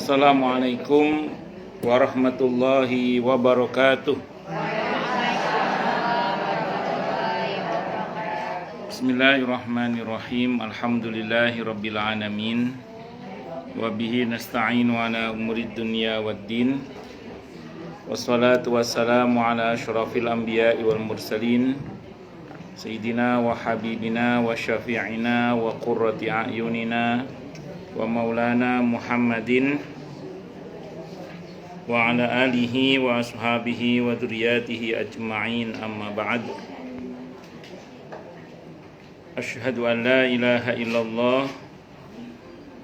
Assalamualaikum warahmatullahi wabarakatuh. Bismillahirrahmanirrahim. Alhamdulillahi rabbil alamin. Wa bihi nasta'inu ala umurid dunya waddin. Wassalatu wassalamu ala asyrafil anbiya'i wal mursalin, Sayyidina wa habibina wa syafi'ina wa qurrati a'yunina wa maulana Muhammadin wa ala alihi wa ashabihi wa dzurriyyatihi ajma'in, amma ba'd. Asyhadu an la ilaha illallah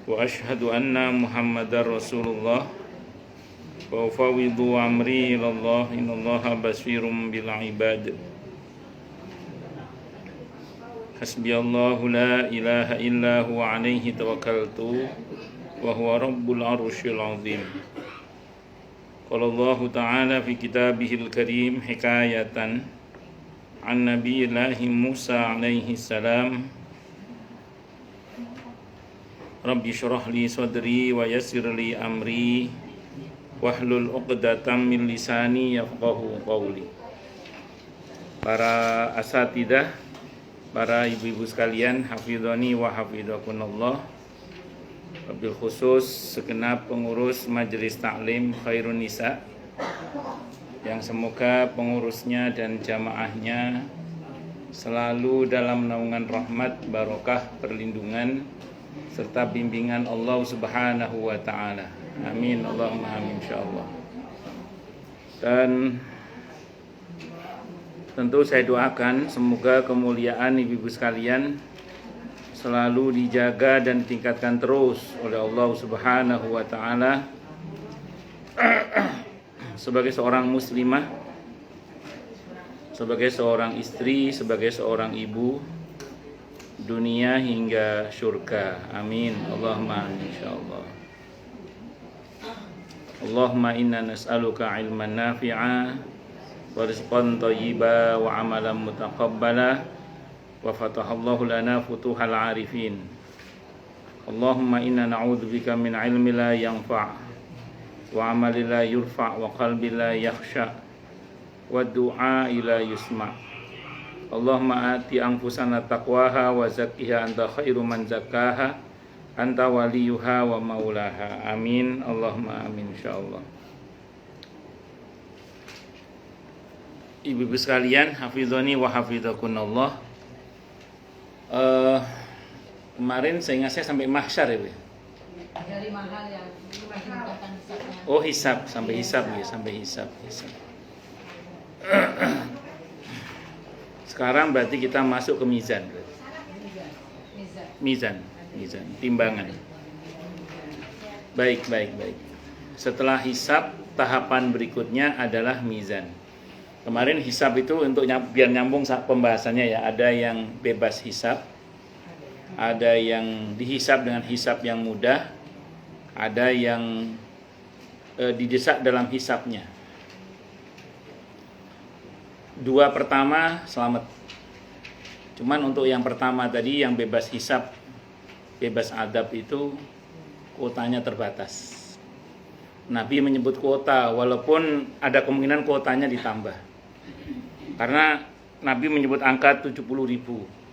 wa asyhadu anna Muhammadar Rasulullah wa ufawwidu amri ilallah, innallaha basirum bil ibad. Hasbiyallahu la ilaha illa huwa alaihi tawakkaltu wa huwa rabbul arsyil azim. Qala Allah ta'ala fi kitabihil karim hikayatan an nabiyillahi Musa alaihi salam, Rabbi syrah li sadri wa yassir li amri wahlul 'uqdatam min lisani yafqahu qawli. Para asatidzah, para ibu-ibu sekalian, hafidhani wa hafidhakunallah, wabil khusus segenap pengurus Majelis Taklim Khairun Nisa, yang semoga pengurusnya dan jamaahnya selalu dalam naungan rahmat, barokah, perlindungan serta bimbingan Allah Subhanahu wa ta'ala. Amin, Allahumma amin, insyaallah. Dan tentu saya doakan semoga kemuliaan ibu-ibu sekalian selalu dijaga dan ditingkatkan terus oleh Allah Subhanahu wa ta'ala sebagai seorang muslimah, sebagai seorang istri, sebagai seorang ibu, dunia hingga syurga. Amin, Allahumma amin, insyaallah. Allahumma inna nas'aluka ilman nafi'a wa rizqan thayyiba wa amalan mutaqabbala wa fatahallahu lana futuhal arifin. Allahumma inna na'udzubika min ilmi la yanfa' wa amali la yurfa' wa qalbi la yakhsha' wa du'a ila yusma'. Allahumma ati anfusana taqwaha wa zakkiha anta khairu man zakkaha anta waliyuha wa maulaha. Amin, Allahumma amin, insyaallah. Ibu-ibu sekalian, hafizhani wa hafidhakunallah. Kemarin saya ingat saya sampai mahsyar ya, Bu. Dari mahal yang dimaksudkan hisabnya. Oh, hisab, sampai hisab ya, sampai hisab. Sekarang berarti kita masuk ke mizan. Mizan, timbangan. Baik. Setelah hisab, tahapan berikutnya adalah mizan. Kemarin hisab itu untuk biar nyambung pembahasannya ya, ada yang bebas hisab, ada yang dihisab dengan hisab yang mudah, ada yang didesak dalam hisabnya. Dua pertama selamat. Cuman untuk yang pertama tadi yang bebas hisab, bebas adab itu kuotanya terbatas. Nabi menyebut kuota walaupun ada kemungkinan kuotanya ditambah. Karena Nabi menyebut angka 70.000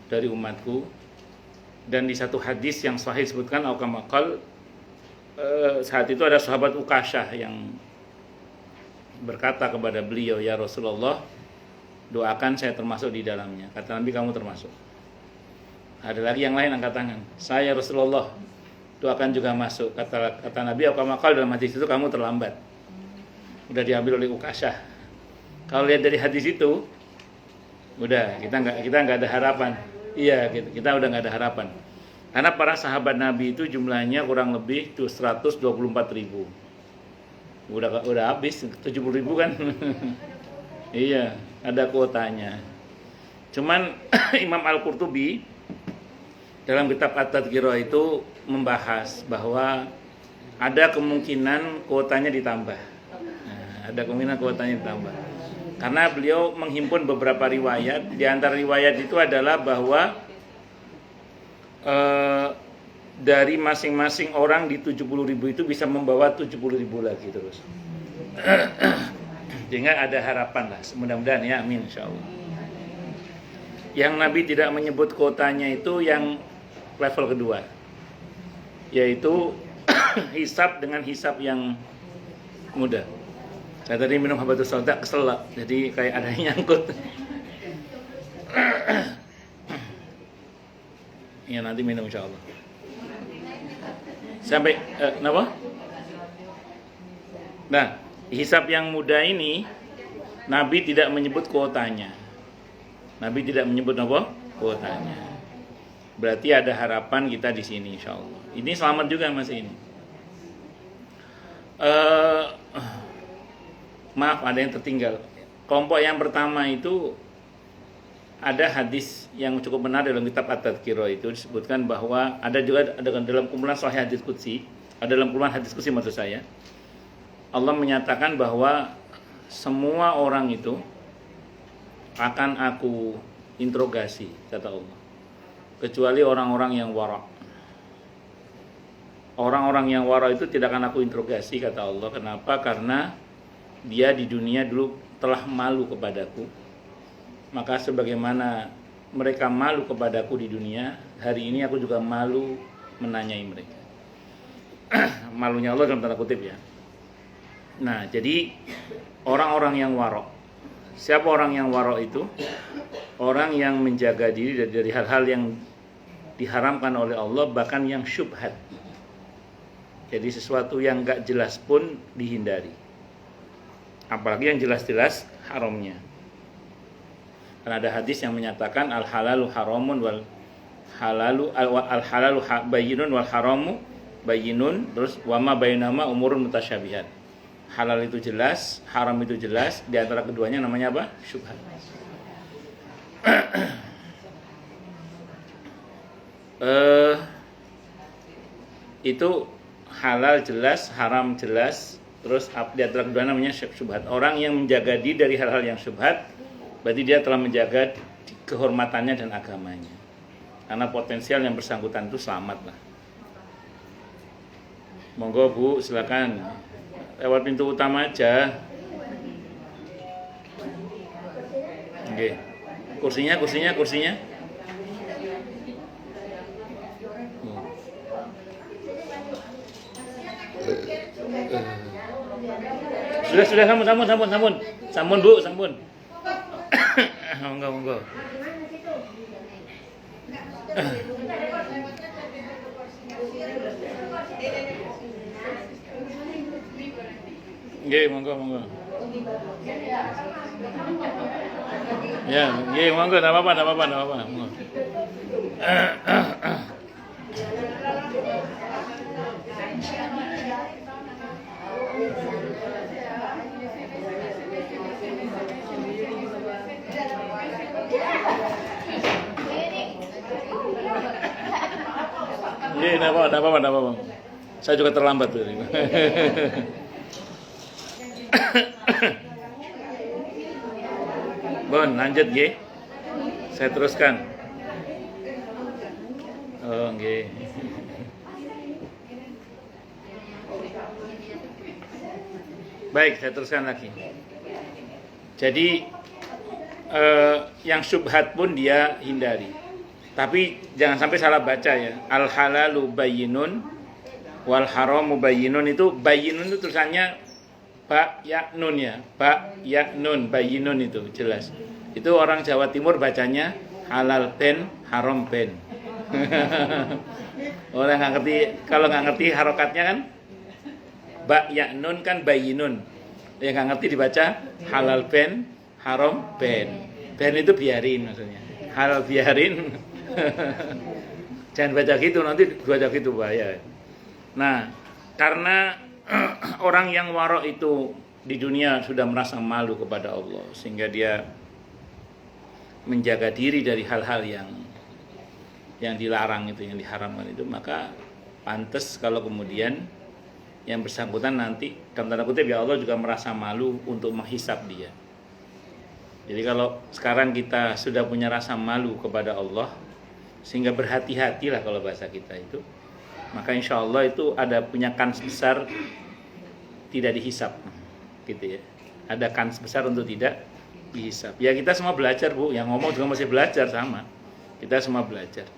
dari umatku, dan di satu hadis yang sahih disebutkan aukamakal, saat itu ada sahabat Ukasyah yang berkata kepada beliau, ya Rasulullah, doakan saya termasuk di dalamnya. Kata Nabi, kamu termasuk. Ada lagi yang lain angkat tangan, saya Rasulullah, doakan juga masuk. Kata Nabi, aukamakal, dalam hadis itu kamu terlambat, udah diambil oleh Ukasyah. Kalau lihat dari hadis itu, udah kita nggak ada harapan. Iya, kita udah nggak ada harapan. Karena para sahabat Nabi itu jumlahnya kurang lebih 124.000. Udah habis 70.000 kan? Iya, ada kuotanya. Cuman Imam Al-Qurtubi dalam kitab At-Tadhkirah itu membahas bahwa ada kemungkinan kuotanya ditambah. Ada kemungkinan kuotanya ditambah. Karena beliau menghimpun beberapa riwayat. Di antara riwayat itu adalah bahwa dari masing-masing orang di 70.000 itu bisa membawa 70.000 lagi terus. Sehingga ada harapan lah, mudah-mudahan ya, amin insyaallah. Yang Nabi tidak menyebut kuotanya itu yang level kedua, yaitu hisab dengan hisab yang mudah. Saya tadi minum habatus sauda keselak, jadi kayak ada yang nyangkut. Ya nanti minum insyaallah. Sampai kenapa? Nah, hisab yang mudah ini Nabi tidak menyebut kuotanya. Nabi tidak menyebut apa? Kuotanya. Berarti ada harapan kita di sini insyaallah. Ini selamat juga masih ini. Maaf ada yang tertinggal. Kelompok yang pertama itu ada hadis yang cukup benar dalam kitab At-Tadhkirah, itu disebutkan bahwa ada juga dalam kumpulan Sahih Hadis Qudsi, ada dalam kumpulan hadis qudsi maksud saya. Allah menyatakan bahwa semua orang itu akan aku interogasi, kata Allah, kecuali orang-orang yang wara'. Orang-orang yang wara' itu tidak akan aku interogasi, kata Allah. Kenapa? Karena dia di dunia dulu telah malu kepadaku. Maka sebagaimana mereka malu kepadaku di dunia, hari ini aku juga malu menanyai mereka. Malunya Allah dalam tanda kutip ya. Nah, jadi orang-orang yang wara'. Siapa orang yang wara' itu? Orang yang menjaga diri dari hal-hal yang diharamkan oleh Allah, bahkan yang syubhat. Jadi sesuatu yang gak jelas pun dihindari. Apalagi yang jelas-jelas haramnya. Karena ada hadis yang menyatakan al halalu haramun wal halalu al halalu bayyinun wal haramu bayyinun, terus wama bainama umurun mutasyabihat. Halal itu jelas, haram itu jelas, di antara keduanya namanya apa? Syubhat. Itu halal jelas, haram jelas, terus di antara kedua namanya syubhat. Orang yang menjaga diri dari hal-hal yang syubhat, berarti dia telah menjaga kehormatannya dan agamanya. Karena potensial yang bersangkutan itu selamat lah. Monggo Bu, silakan. Lewat pintu utama aja. Oke. Kursinya. Sudah, sambun Bu, sambun. Monggo. Nggih, monggo. Ya, nggih, monggo, enggak apa-apa. Monggo. Nggih, enggak apa-apa. Saya juga terlambat tuh. Bon, lanjut nggih. Saya teruskan. Oh, nggih. Baik, saya teruskan lagi. Jadi yang syubhat pun dia hindari. Tapi jangan sampai salah baca ya. Al halalu bayyinun wal haramu bayyinun, itu bayyinun itu tulisannya ba ya nun ya. Ba ya nun, bayyinun itu jelas. Itu orang Jawa Timur bacanya halal pen, haram pen. Orang nggak ngerti, kalau nggak ngerti harokatnya kan ba ya nun kan bayyinun. Yang nggak ngerti dibaca halal pen, haram pen. Pen itu biarin maksudnya. Halal biarin. Jangan baca gitu, nanti baca gitu bahaya. Nah, karena orang yang warok itu di dunia sudah merasa malu kepada Allah, sehingga dia menjaga diri dari hal-hal yang dilarang itu, yang diharamkan itu, maka pantas kalau kemudian yang bersangkutan nanti dalam tanda kutip ya Allah juga merasa malu untuk menghisap dia. Jadi kalau sekarang kita sudah punya rasa malu kepada Allah, sehingga berhati-hatilah kalau bahasa kita itu, maka insya Allah itu ada punya kans besar tidak dihisap, gitu ya. Ada kans besar untuk tidak dihisap. Ya kita semua belajar Bu, yang ngomong juga masih belajar sama. Kita semua belajar.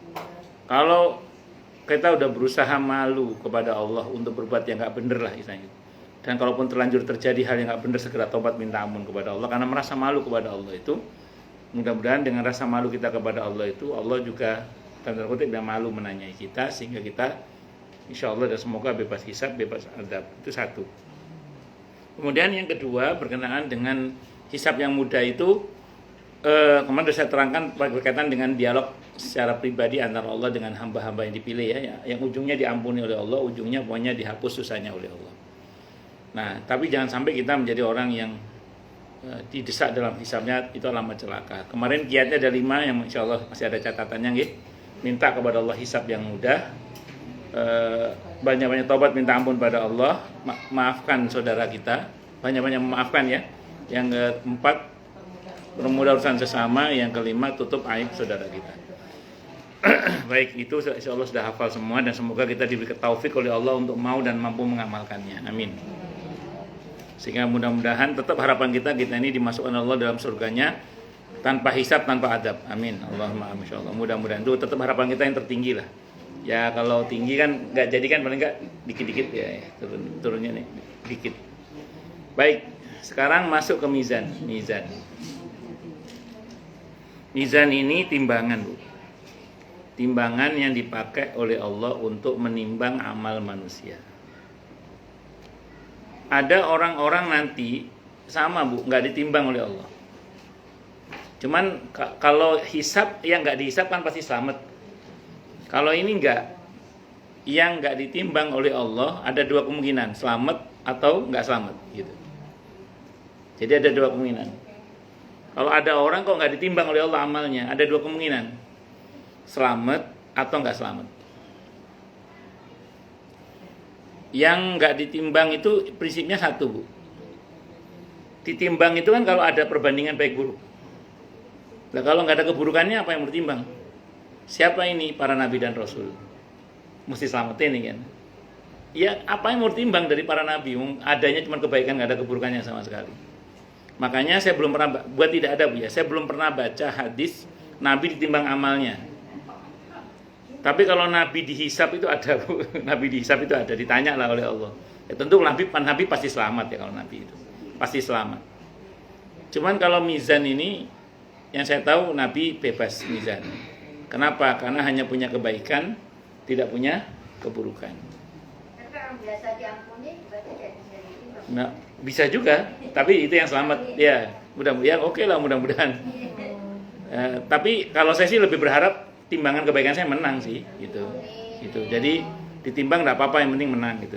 Kalau kita udah berusaha malu kepada Allah untuk berbuat yang nggak bener lah istilahnya. Dan kalaupun terlanjur terjadi hal yang nggak bener, segera tobat minta ampun kepada Allah karena merasa malu kepada Allah itu. Mudah-mudahan dengan rasa malu kita kepada Allah itu, Allah juga tanda kutip tidak malu menanyai kita sehingga kita insya Allah dan semoga bebas hisab, bebas azab. Itu satu. Kemudian yang kedua berkenaan dengan hisab yang mudah itu, kemarin sudah saya terangkan berkaitan dengan dialog secara pribadi antara Allah dengan hamba-hamba yang dipilih ya, yang ujungnya diampuni oleh Allah, ujungnya pokoknya dihapus susahnya oleh Allah. Nah, tapi jangan sampai kita menjadi orang yang didesak dalam hisabnya, itu alamat celaka. Kemarin kiatnya ada 5 yang insya Allah masih ada catatannya gitu. Minta kepada Allah hisab yang mudah, banyak-banyak taubat minta ampun pada Allah, maafkan saudara kita, banyak-banyak memaafkan ya. Yang keempat, permudah urusan sesama. Yang kelima, tutup aib saudara kita. Baik, itu insya Allah sudah hafal semua dan semoga kita diberi taufik oleh Allah untuk mau dan mampu mengamalkannya. Amin. Sehingga mudah-mudahan tetap harapan kita ini dimasukkan Allah dalam surganya tanpa hisab, tanpa adab. Amin. Allahumma amin. Insyaallah. Mudah-mudahan itu tetap harapan kita yang tertinggi lah. Ya kalau tinggi kan nggak jadi kan paling nggak dikit-dikit ya, turunnya nih dikit. Baik, sekarang masuk ke mizan. Mizan ini timbangan Bu. Timbangan yang dipakai oleh Allah untuk menimbang amal manusia. Ada orang-orang nanti sama Bu, nggak ditimbang oleh Allah. Cuman kalau hisab, yang nggak dihisab kan pasti selamat. Kalau ini nggak, yang nggak ditimbang oleh Allah ada 2 kemungkinan, selamat atau nggak selamat gitu. Jadi ada 2 kemungkinan. Kalau ada orang kok nggak ditimbang oleh Allah amalnya, ada 2 kemungkinan, selamat atau nggak selamat. Yang nggak ditimbang itu prinsipnya satu Bu. Ditimbang itu kan kalau ada perbandingan baik buruk. Nah kalau nggak ada keburukannya apa yang mau ditimbang? Siapa ini para nabi dan rasul? Mesti selamatin ini kan. Ya apa yang mau ditimbang dari para nabi? Adanya cuma kebaikan, nggak ada keburukannya sama sekali. Makanya saya belum pernah, buat tidak ada Bu ya, saya belum pernah baca hadis nabi ditimbang amalnya. Tapi kalau nabi dihisab itu ada Bu. Nabi dihisab itu ada, ditanya lah oleh Allah. Ya tentu nabi pasti selamat ya kalau nabi itu. Pasti selamat. Cuman kalau mizan ini yang saya tahu nabi bebas mizan. Kenapa? Karena hanya punya kebaikan, tidak punya keburukan. Tapi orang biasa diampuni berarti tidak bisa ditimbang. Nah, bisa juga, tapi itu yang selamat. Ya, mudah-mudahan oke lah mudah-mudahan. Tapi kalau saya sih lebih berharap timbangan kebaikan saya menang sih, gitu. Jadi ditimbang nggak apa-apa, yang penting menang gitu,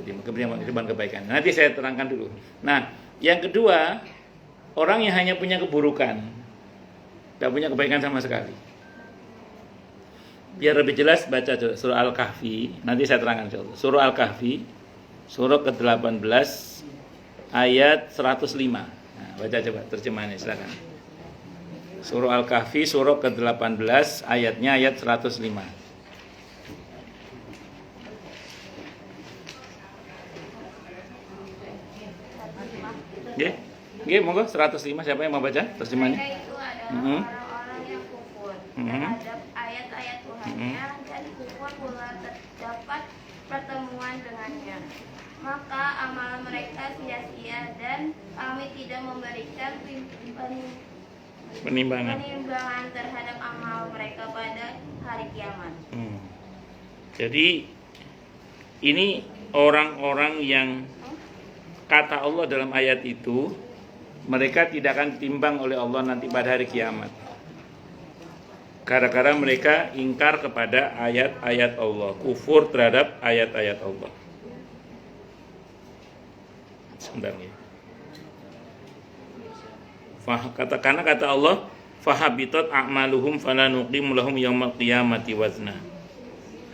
timbang kebaikan. Nanti saya terangkan dulu. Nah, yang kedua, orang yang hanya punya keburukan, tidak punya kebaikan sama sekali. Biar lebih jelas baca surah Al-Kahfi, nanti saya terangkan insyaallah. Surah Al-Kahfi, surah ke-18 ayat 105. Nah, baca coba terjemahannya silakan. Surah Al-Kahfi, surah ke-18 ayatnya ayat 105. Nggih, monggo 105, siapa yang mau baca terjemahannya? Mereka itu adalah orang-orang yang kufur terhadap ayat-ayat Tuhannya dan kufur pula terdapat pertemuan dengannya. Maka amal mereka sia-sia dan kami tidak memberikan Penimbangan terhadap amal mereka pada hari kiamat. Jadi ini orang-orang yang kata Allah dalam ayat itu, mereka tidak akan ditimbang oleh Allah nanti pada hari kiamat. Gara-gara mereka ingkar kepada ayat-ayat Allah, kufur terhadap ayat-ayat Allah. Sebentar ya. Karena kata Allah, fahabitat a'maluhum fala nuqim lahum yaumal qiyamati wazna.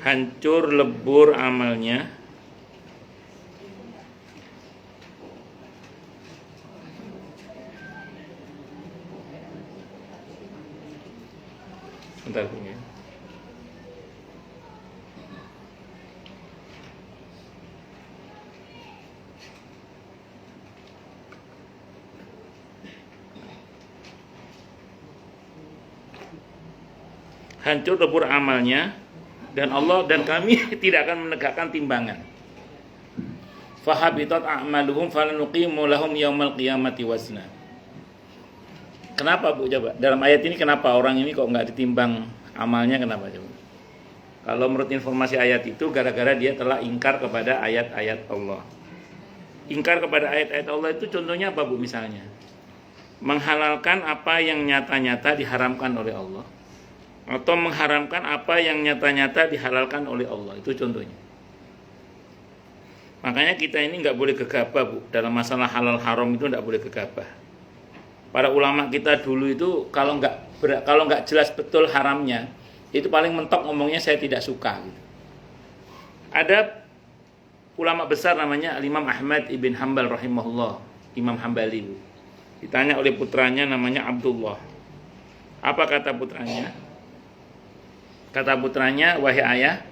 Hancur lebur amalnya. Sebentar ya. hancur lebur amalnya, dan Allah dan kami tidak akan menegakkan timbangan. Fahabitat a'maluhum falanuqimu lahum yaumal qiyamati wazna. Kenapa Bu coba? Dalam ayat ini kenapa orang ini kok nggak ditimbang amalnya, kenapa coba? Kalau menurut informasi ayat itu gara-gara dia telah ingkar kepada ayat-ayat Allah. Ingkar kepada ayat-ayat Allah itu contohnya apa Bu misalnya? Menghalalkan apa yang nyata-nyata diharamkan oleh Allah, atau mengharamkan apa yang nyata-nyata dihalalkan oleh Allah, itu contohnya. Makanya kita ini nggak boleh gegabah Bu, dalam masalah halal haram itu nggak boleh gegabah. Para ulama kita dulu itu kalau nggak jelas betul haramnya, itu paling mentok ngomongnya saya tidak suka. Gitu. Ada ulama besar namanya Imam Ahmad ibn Hanbal rahimahullah, Imam Hambali Bu. Ditanya oleh putranya namanya Abdullah. Apa kata putranya? Kata putranya, wahai ayah,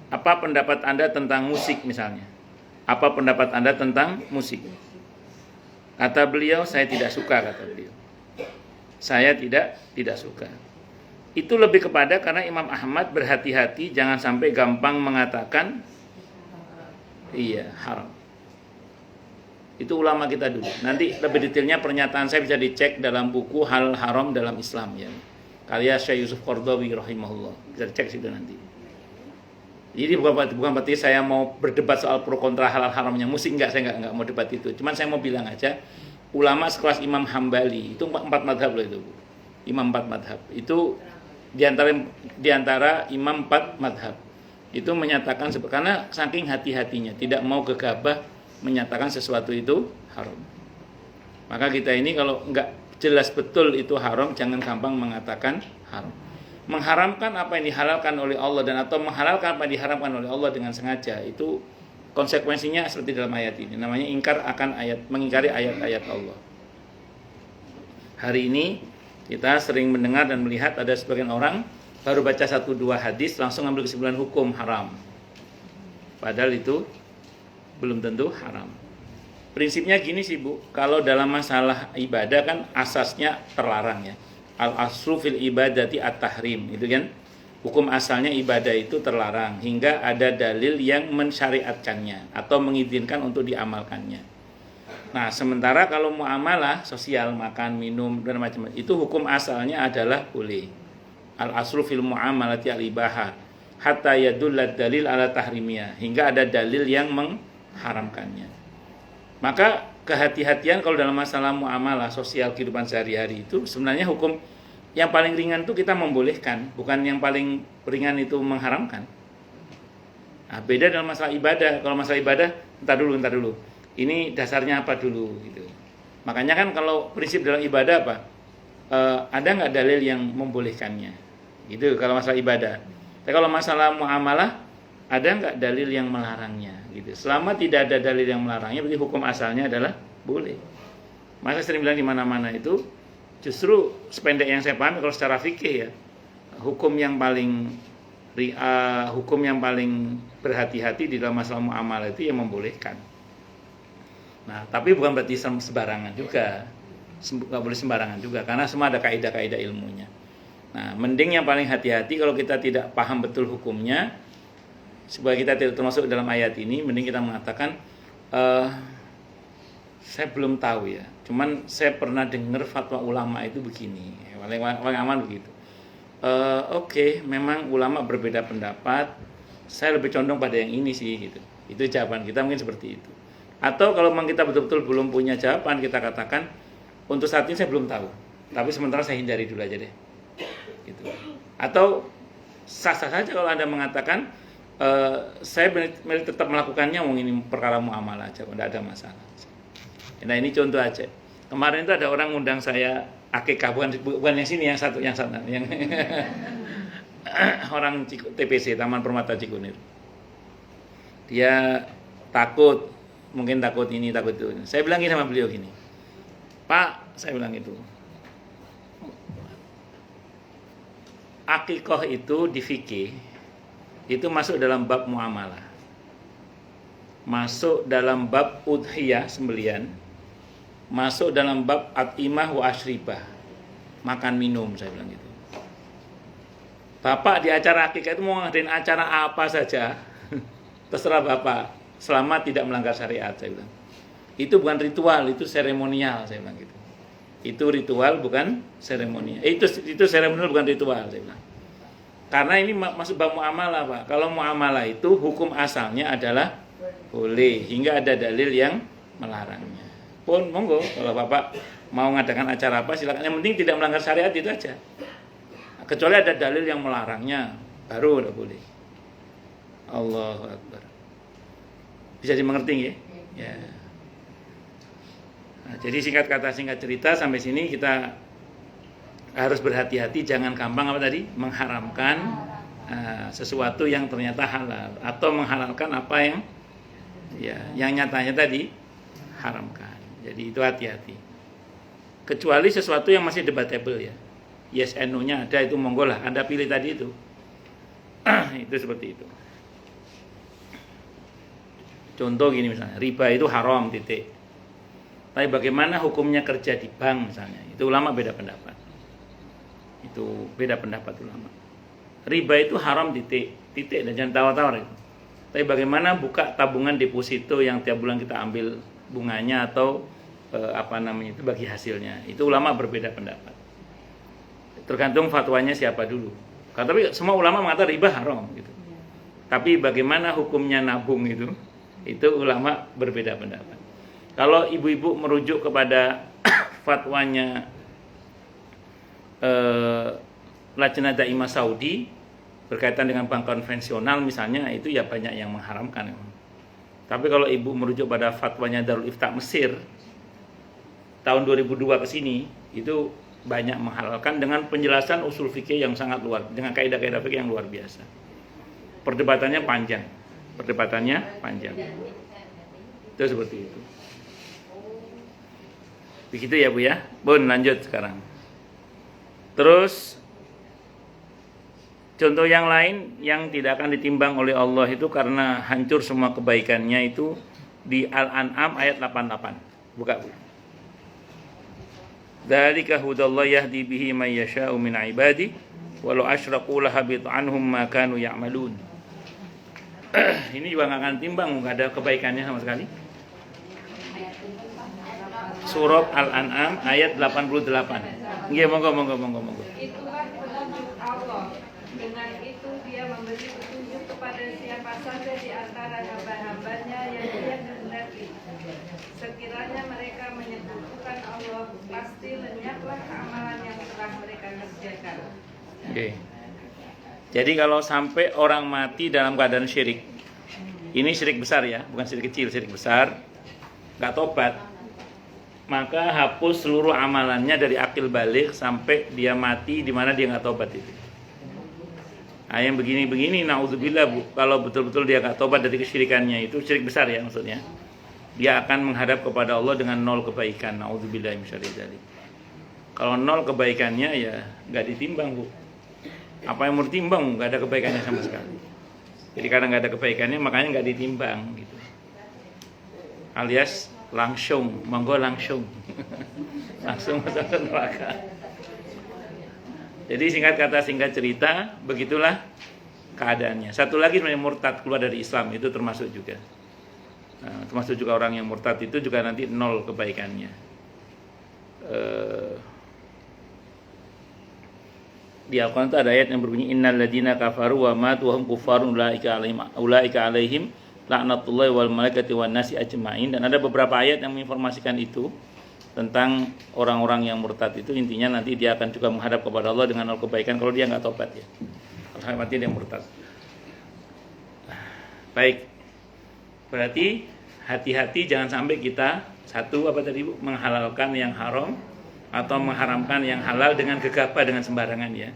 apa pendapat Anda tentang musik misalnya? Apa pendapat Anda tentang musik? Kata beliau, saya tidak suka, kata beliau. Saya tidak suka. Itu lebih kepada karena Imam Ahmad berhati-hati jangan sampai gampang mengatakan iya, haram. Itu ulama kita dulu. Nanti lebih detailnya pernyataan saya bisa dicek dalam buku Hal Haram dalam Islam ya. Karya Syekh Yusuf Qaradawi rahimahullah. Bisa dicek situ nanti. Jadi bukan berarti saya mau berdebat soal pro kontra halal haramnya musik, enggak, saya enggak mau debat itu. Cuman saya mau bilang aja, ulama sekelas Imam Hambali itu empat madhab loh itu, Bu. Imam 4 madhab itu diantara imam 4 madhab itu menyatakan karena saking hati-hatinya tidak mau gegabah menyatakan sesuatu itu haram. Maka kita ini kalau enggak jelas betul itu haram, jangan gampang mengatakan haram. Mengharamkan apa yang dihalalkan oleh Allah dan atau menghalalkan apa yang diharamkan oleh Allah dengan sengaja, itu konsekuensinya seperti dalam ayat ini, namanya mengingkari ayat-ayat Allah. Hari ini kita sering mendengar dan melihat ada sebagian orang baru baca 1-2 hadis langsung ambil kesimpulan hukum haram, padahal itu belum tentu haram. Prinsipnya gini sih Bu, kalau dalam masalah ibadah kan asasnya terlarang ya. Al-aslu fil ibadati at-tahrim, itu kan hukum asalnya ibadah itu terlarang hingga ada dalil yang mensyariatkannya atau mengizinkan untuk diamalkannya. Nah, sementara kalau muamalah sosial, makan, minum dan macam-macam, itu hukum asalnya adalah boleh. Al-aslu fil muamalati al-ibahah hatta yadullad dalil ala tahrimiyah, hingga ada dalil yang mengharamkannya. Maka kehati-hatian kalau dalam masalah muamalah sosial kehidupan sehari-hari itu sebenarnya hukum yang paling ringan itu kita membolehkan, bukan yang paling ringan itu mengharamkan. Nah, beda dalam masalah ibadah. Kalau masalah ibadah, entar dulu. Ini dasarnya apa dulu gitu. Makanya kan kalau prinsip dalam ibadah apa? Ada nggak dalil yang membolehkannya? Gitu kalau masalah ibadah. Tapi kalau masalah muamalah ada nggak dalil yang melarangnya gitu. Selama tidak ada dalil yang melarangnya, berarti hukum asalnya adalah boleh. Maka sering bilang di mana-mana itu justru sependek yang saya pahami kalau secara fikih ya, hukum yang paling berhati-hati di dalam masalah muamalah itu yang membolehkan. Nah, tapi bukan berarti sembarangan juga. Nggak boleh sembarangan juga karena semua ada kaidah-kaidah ilmunya. Nah, mending yang paling hati-hati kalau kita tidak paham betul hukumnya, supaya kita tidak termasuk dalam ayat ini, mending kita mengatakan saya belum tahu ya, cuman saya pernah dengar fatwa ulama itu begini, paling aman begitu. Oke, memang ulama berbeda pendapat, saya lebih condong pada yang ini sih gitu. Itu jawaban kita mungkin seperti itu. Atau kalau memang kita betul-betul belum punya jawaban, kita katakan untuk saat ini saya belum tahu, tapi sementara saya hindari dulu aja deh gitu. Atau sah-sah saja kalau Anda mengatakan saya tetap melakukannya, ini perkara muamalah aja, tidak ada masalah. Nah, ini contoh aja. Kemarin itu ada orang ngundang saya akikah, bukan yang sini, yang sana, yang orang TPC, Taman Permata Cikunir. Dia mungkin takut ini, takut itu. Saya bilang gini sama beliau gini, Pak, saya bilang itu, akikah itu di fikih itu masuk dalam bab muamalah, masuk dalam bab udhiyah sembelian, masuk dalam bab atimah wa ashribah, makan minum, saya bilang gitu. Bapak di acara akikah itu mau ngadain acara apa saja, terserah Bapak, selama tidak melanggar syariat, saya bilang. Itu bukan ritual, itu seremonial, saya bilang gitu. Itu ritual bukan seremonial. Itu seremonial bukan ritual, saya bilang. Karena ini masuk bab muamalah, Pak. Kalau muamalah itu hukum asalnya adalah boleh hingga ada dalil yang melarangnya. Pun monggo kalau Bapak mau ngadakan acara apa silakan. Yang penting tidak melanggar syariat itu aja. Kecuali ada dalil yang melarangnya, baru udah boleh. Allahu Akbar. Bisa dimengerti ya? Ya. Nah, jadi singkat kata singkat cerita sampai sini kita harus berhati-hati, jangan gampang apa tadi mengharamkan sesuatu yang ternyata halal atau menghalalkan apa yang nyatanya tadi haramkan. Jadi itu hati-hati. Kecuali sesuatu yang masih debatable ya. Yes and no-nya ada, itu monggo lah. Anda pilih tadi itu. Itu seperti itu. Contoh gini misalnya, riba itu haram titik. Tapi bagaimana hukumnya kerja di bank misalnya? Itu ulama beda pendapat. Itu beda pendapat ulama. Riba itu haram titik dan jangan tawar-tawar itu. Tapi bagaimana buka tabungan deposito yang tiap bulan kita ambil bunganya atau itu bagi hasilnya? Itu ulama berbeda pendapat. Tergantung fatwanya siapa dulu. Tapi semua ulama mengatakan riba haram gitu. Tapi bagaimana hukumnya nabung itu ulama berbeda pendapat. Kalau ibu-ibu merujuk kepada fatwanya Lajnah Daimah Saudi berkaitan dengan bank konvensional misalnya, itu ya banyak yang mengharamkan. Tapi kalau ibu merujuk pada fatwanya Darul Ifta Mesir tahun 2002 ke sini, itu banyak menghalalkan dengan penjelasan usul fikih yang sangat luar, dengan kaidah-kaidah fikih yang luar biasa. Perdebatannya panjang. Itu seperti itu. Begitu ya Bu ya. Bun, lanjut sekarang. Terus contoh yang lain yang tidak akan ditimbang oleh Allah itu karena hancur semua kebaikannya itu di Al-An'am ayat 88. Buka Bu. Dzalika hudallahu yahdi bihi may yasha'u min 'ibadi walau asyraqu lahabita 'anhum ma kanu ya'malun. Ini juga enggak akan timbang, enggak ada kebaikannya sama sekali. Surat Al-An'am ayat 88. Nggih, monggo. Itulah petunjuk Allah. Dengan itu dia memberi petunjuk kepada siapa saja di antara hamba-hambanya yang dia kehendaki. Sekiranya mereka menyebutkan Allah, pasti lenyaplah amalan yang telah mereka kerjakan. Oke. Jadi kalau sampai orang mati dalam keadaan syirik, ini syirik besar ya, bukan syirik kecil, syirik besar, nggak tobat, maka hapus seluruh amalannya dari akil balik sampai dia mati di mana dia nggak tobat itu. Nah, yang begini-begini, naudzubillah Bu, kalau betul-betul dia nggak tobat dari kesyirikannya itu syirik besar ya maksudnya. Dia akan menghadap kepada Allah dengan 0 kebaikan. Naudzubillah min syarri dzalik. Kalau 0 kebaikannya ya nggak ditimbang Bu. Apa yang mau ditimbang? Nggak ada kebaikannya sama sekali. Jadi karena nggak ada kebaikannya makanya nggak ditimbang gitu. Alias langsung, monggo langsung masuk neraka. Jadi singkat kata singkat cerita begitulah keadaannya. Satu lagi sebenarnya murtad keluar dari Islam itu termasuk juga. Nah, termasuk juga orang yang murtad itu juga nanti 0 kebaikannya. Di Al-Quran itu ada ayat yang berbunyi innal ladzina kafaru wa matu wa hum kuffarun ulaika alaihim laknatullahi wal malaikati wan nasi ajmain, dan ada beberapa ayat yang menginformasikan itu tentang orang-orang yang murtad itu intinya nanti dia akan juga menghadap kepada Allah dengan 0 kebaikan kalau dia nggak tobat ya. Kalau mati dia murtad. Baik. Berarti hati-hati jangan sampai kita satu apa tadi Bu, menghalalkan yang haram atau mengharamkan yang halal dengan gegabah dengan sembarangan ya.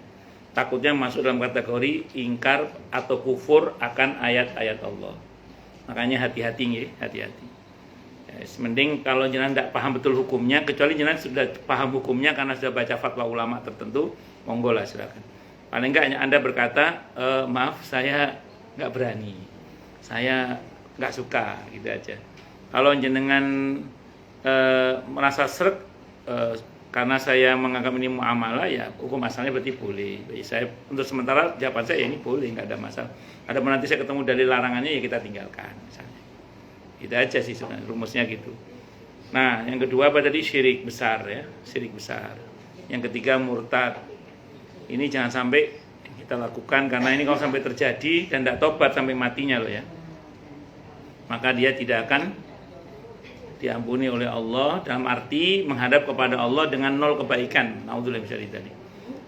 Takutnya masuk dalam kategori ingkar atau kufur akan ayat-ayat Allah. Makanya hati-hati nggih, hati-hati. Mending kalau jenengan tidak paham betul hukumnya, kecuali jenengan sudah paham hukumnya karena sudah baca fatwa ulama tertentu, monggo lah silakan. Paling enggak Anda berkata, maaf saya nggak berani, saya nggak suka, gitu aja. Kalau jenengan merasa seret, karena saya menganggap ini muamalah, ya hukum asalnya berarti boleh. Jadi saya untuk sementara jawaban saya ya ini boleh, nggak ada masalah. Ada nanti saya ketemu dalil larangannya ya kita tinggalkan misalnya. Itu aja sih sebenarnya rumusnya gitu. Nah, yang kedua apa tadi? Syirik besar ya, syirik besar. Yang ketiga murtad. Ini jangan sampai kita lakukan, karena ini kalau sampai terjadi dan tidak tobat sampai matinya loh ya, maka dia tidak akan diampuni oleh Allah, dalam arti menghadap kepada Allah dengan 0 kebaikan. Naudzubillah min dzalik.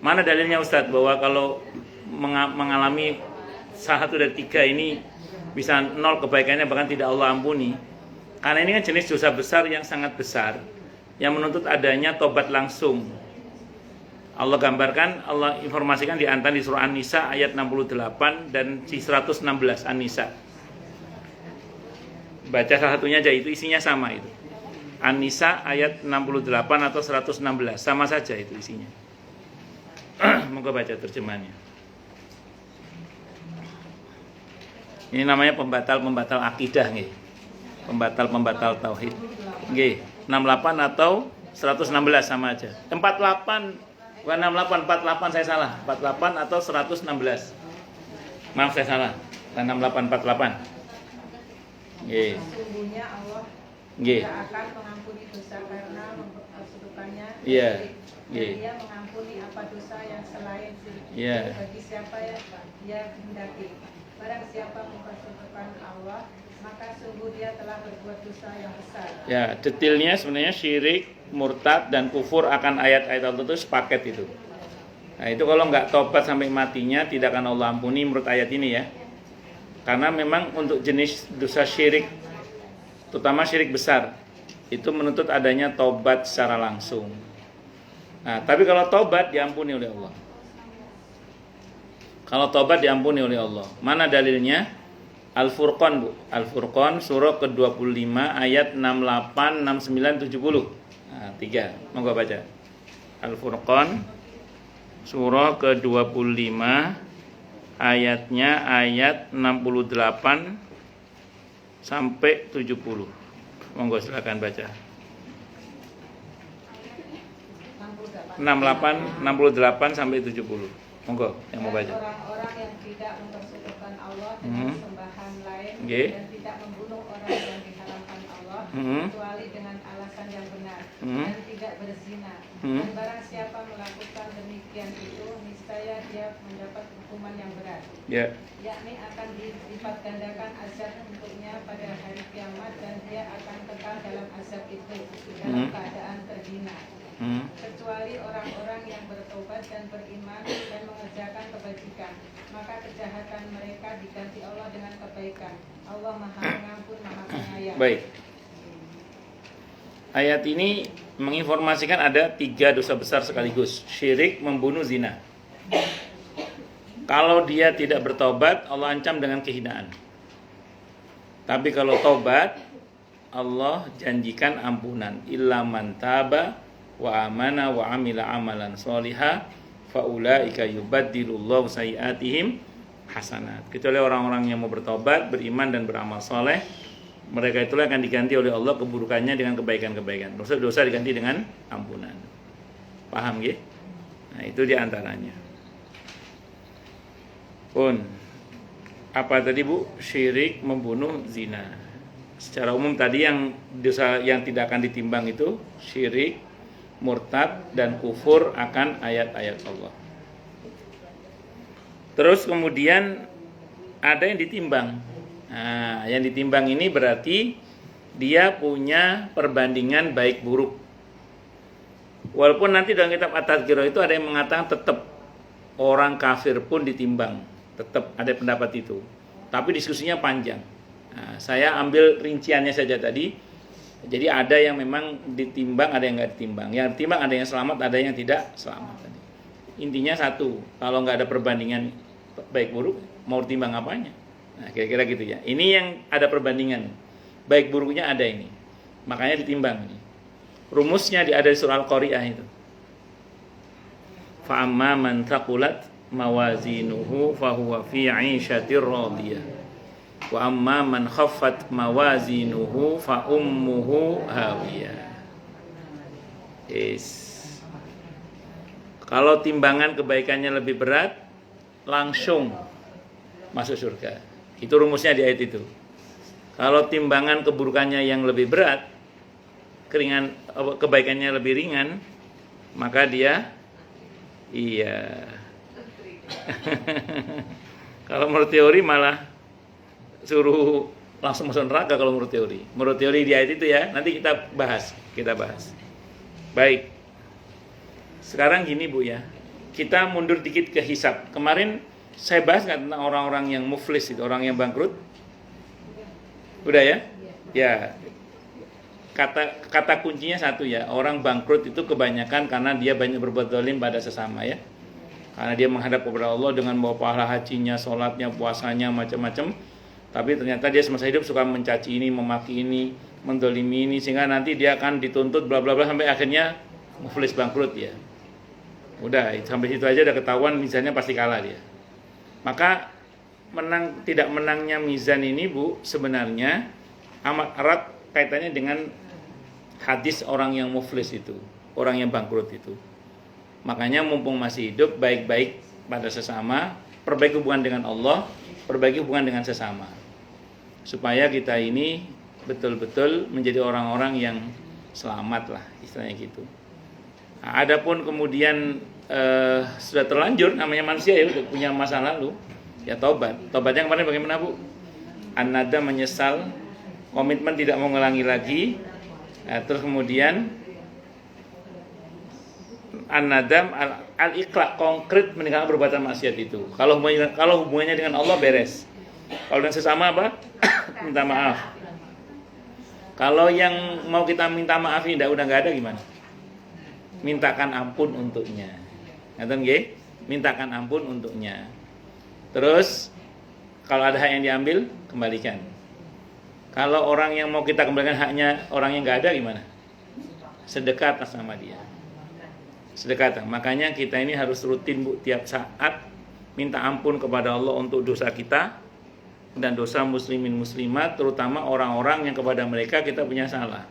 Mana dalilnya Ustadz bahwa kalau mengalami salah satu dari 3 ini bisa 0 kebaikannya, bahkan tidak Allah ampuni? Karena ini kan jenis dosa besar yang sangat besar, yang menuntut adanya tobat langsung. Allah gambarkan, Allah informasikan di antara di surah An-Nisa ayat 68 dan di 116 An-Nisa. Baca salah satunya aja, itu isinya sama itu. An-Nisa ayat 68 atau 116, sama saja itu isinya. Moga baca terjemahannya. Ini namanya pembatal-pembatal akidah nggih. Pembatal-pembatal tauhid. Nggih, 68 atau 116 sama aja. 48 bukan 68, 48 saya salah. 48 atau 116. Maaf saya salah. 68 48. Nggih. Sesungguhnya Allah Nggih. tidak akan mengampuni dosa karena kesudukannya. Iya. Dan Nggih. Dia mengampuni apa dosa yang selain syirik Iya. bagi siapa yang dia kehendaki. Barang siapa mempersekutukan Allah, maka sungguh dia telah berbuat dosa yang besar. Ya, detailnya sebenarnya syirik, murtad dan kufur akan ayat-ayat Allah itu sepaket itu. Nah, itu kalau nggak tobat sampai matinya tidak akan Allah ampuni menurut ayat ini ya. Karena memang untuk jenis dosa syirik, terutama syirik besar, itu menuntut adanya tobat secara langsung. Nah, tapi kalau tobat diampuni oleh Allah. Kalau tobat diampuni oleh Allah. Mana dalilnya? Al-Furqan, Bu. Al-Furqan surah ke-25 ayat 68, 69, 70. Nah, 3. Monggo baca. Al-Furqan surah ke-25 ayatnya ayat 68 sampai 70. Monggo silakan baca. 68 sampai 70. Monggo yang mau baca. Orang-orang yang tidak mempersekutukan Allah dengan sembahan lain Nggih. dan tidak membunuh orang yang diharamkan Allah kecuali dengan alasan yang benar dan tidak berzina. Dan barang siapa melakukan demikian itu, niscaya dia mendapat hukuman yang berat. Ya. Yakni akan dilipat gandakan azab untuknya pada hari kiamat dan dia akan kekal dalam azab itu dalam keadaan terhina. Kecuali orang-orang yang bertobat dan beriman dan mengerjakan kebajikan, maka kejahatan mereka diganti Allah dengan kebaikan. Allah Maha Pengampun, Maha Penyayang. Baik. Ayat ini menginformasikan ada 3 dosa besar sekaligus. Syirik, membunuh, zina. Kalau dia tidak bertobat, Allah ancam dengan kehinaan. Tapi kalau tobat, Allah janjikan ampunan. Illa man taba wa amana wa amila amalan sholiha faulaika yubaddilullahu sayiatihim hasanat. Kecuali orang-orang yang mau bertobat, beriman dan beramal soleh, mereka itulah akan diganti oleh Allah keburukannya dengan kebaikan-kebaikan. Dosa-dosa diganti dengan ampunan. Paham nggih? Nah, itu diantaranya. Pun apa tadi Bu? Syirik, membunuh, zina. Secara umum tadi yang dosa yang tidak akan ditimbang itu syirik, murtad dan kufur akan ayat-ayat Allah. Terus kemudian ada yang ditimbang. Nah, yang ditimbang ini berarti dia punya perbandingan baik buruk. Walaupun nanti dalam kitab At-Tadhkirah itu ada yang mengatakan tetap orang kafir pun ditimbang, tetap ada pendapat itu. Tapi diskusinya panjang. Nah, saya ambil rinciannya saja tadi. Jadi ada yang memang ditimbang, ada yang nggak ditimbang. Yang ditimbang ada yang selamat, ada yang tidak selamat. Intinya satu, kalau nggak ada perbandingan baik buruk, mau ditimbang apanya? Nah, kira-kira gitu ya. Ini yang ada perbandingan, baik buruknya ada ini. Makanya ditimbang. Rumusnya ada di surah Al-Qari'ah itu. Fa amma man thaqulat mawazinuhu fahuwa fi 'ishatir radiyah. Wa amma man khaffat mawazinuhu fa ummuhu hawiyah. Kalau timbangan kebaikannya lebih berat, langsung masuk surga. Itu rumusnya di ayat itu. Kalau timbangan keburukannya yang lebih berat, kebaikannya lebih ringan, maka dia kalau menurut teori malah suruh langsung masuk neraka kalau menurut teori. Menurut teori di ayat itu ya, nanti kita bahas. Baik. Sekarang gini Bu ya. Kita mundur dikit ke hisab. Kemarin saya bahas nggak tentang orang-orang yang muflis itu, orang yang bangkrut? Udah ya? Ya. Kata kuncinya satu ya, orang bangkrut itu kebanyakan karena dia banyak berbuat zalim pada sesama ya. Karena dia menghadap kepada Allah dengan bawa pahala hajinya, sholatnya, puasanya, macam-macam. Tapi ternyata dia semasa hidup suka mencaci ini, memaki ini, mendolimi ini, sehingga nanti dia akan dituntut bla bla bla sampai akhirnya muflis bangkrut ya. Udah, sampai situ aja udah ketahuan mizannya pasti kalah dia. Maka tidak menangnya mizan ini Bu sebenarnya amat erat kaitannya dengan hadis orang yang muflis itu, orang yang bangkrut itu. Makanya mumpung masih hidup, baik-baik pada sesama, perbaiki hubungan dengan Allah, perbaiki hubungan dengan sesama. Supaya kita ini betul-betul menjadi orang-orang yang selamat lah, istilahnya gitu. Nah, adapun kemudian sudah terlanjur, namanya manusia ya, udah punya masa lalu, ya taubat. Taubatnya kemarin bagaimana Bu? An-nadam, menyesal, komitmen tidak mau ngulangi lagi. Terus kemudian an-nadam al-iqla', konkret meninggalkan perbuatan maksiat itu. Kalau hubungannya dengan Allah beres. Kalau dengan sesama apa? Minta maaf. Kalau yang mau kita minta maaf ini udah enggak ada gimana? Mintakan ampun untuknya. Ngaten nggih? Mintakan ampun untuknya. Terus kalau ada hak yang diambil, kembalikan. Kalau orang yang mau kita kembalikan haknya orang yang nggak ada gimana? Sedekah atas nama dia. Sedekah. Makanya kita ini harus rutin Bu, tiap saat minta ampun kepada Allah untuk dosa kita dan dosa muslimin muslimat, terutama orang-orang yang kepada mereka kita punya salah.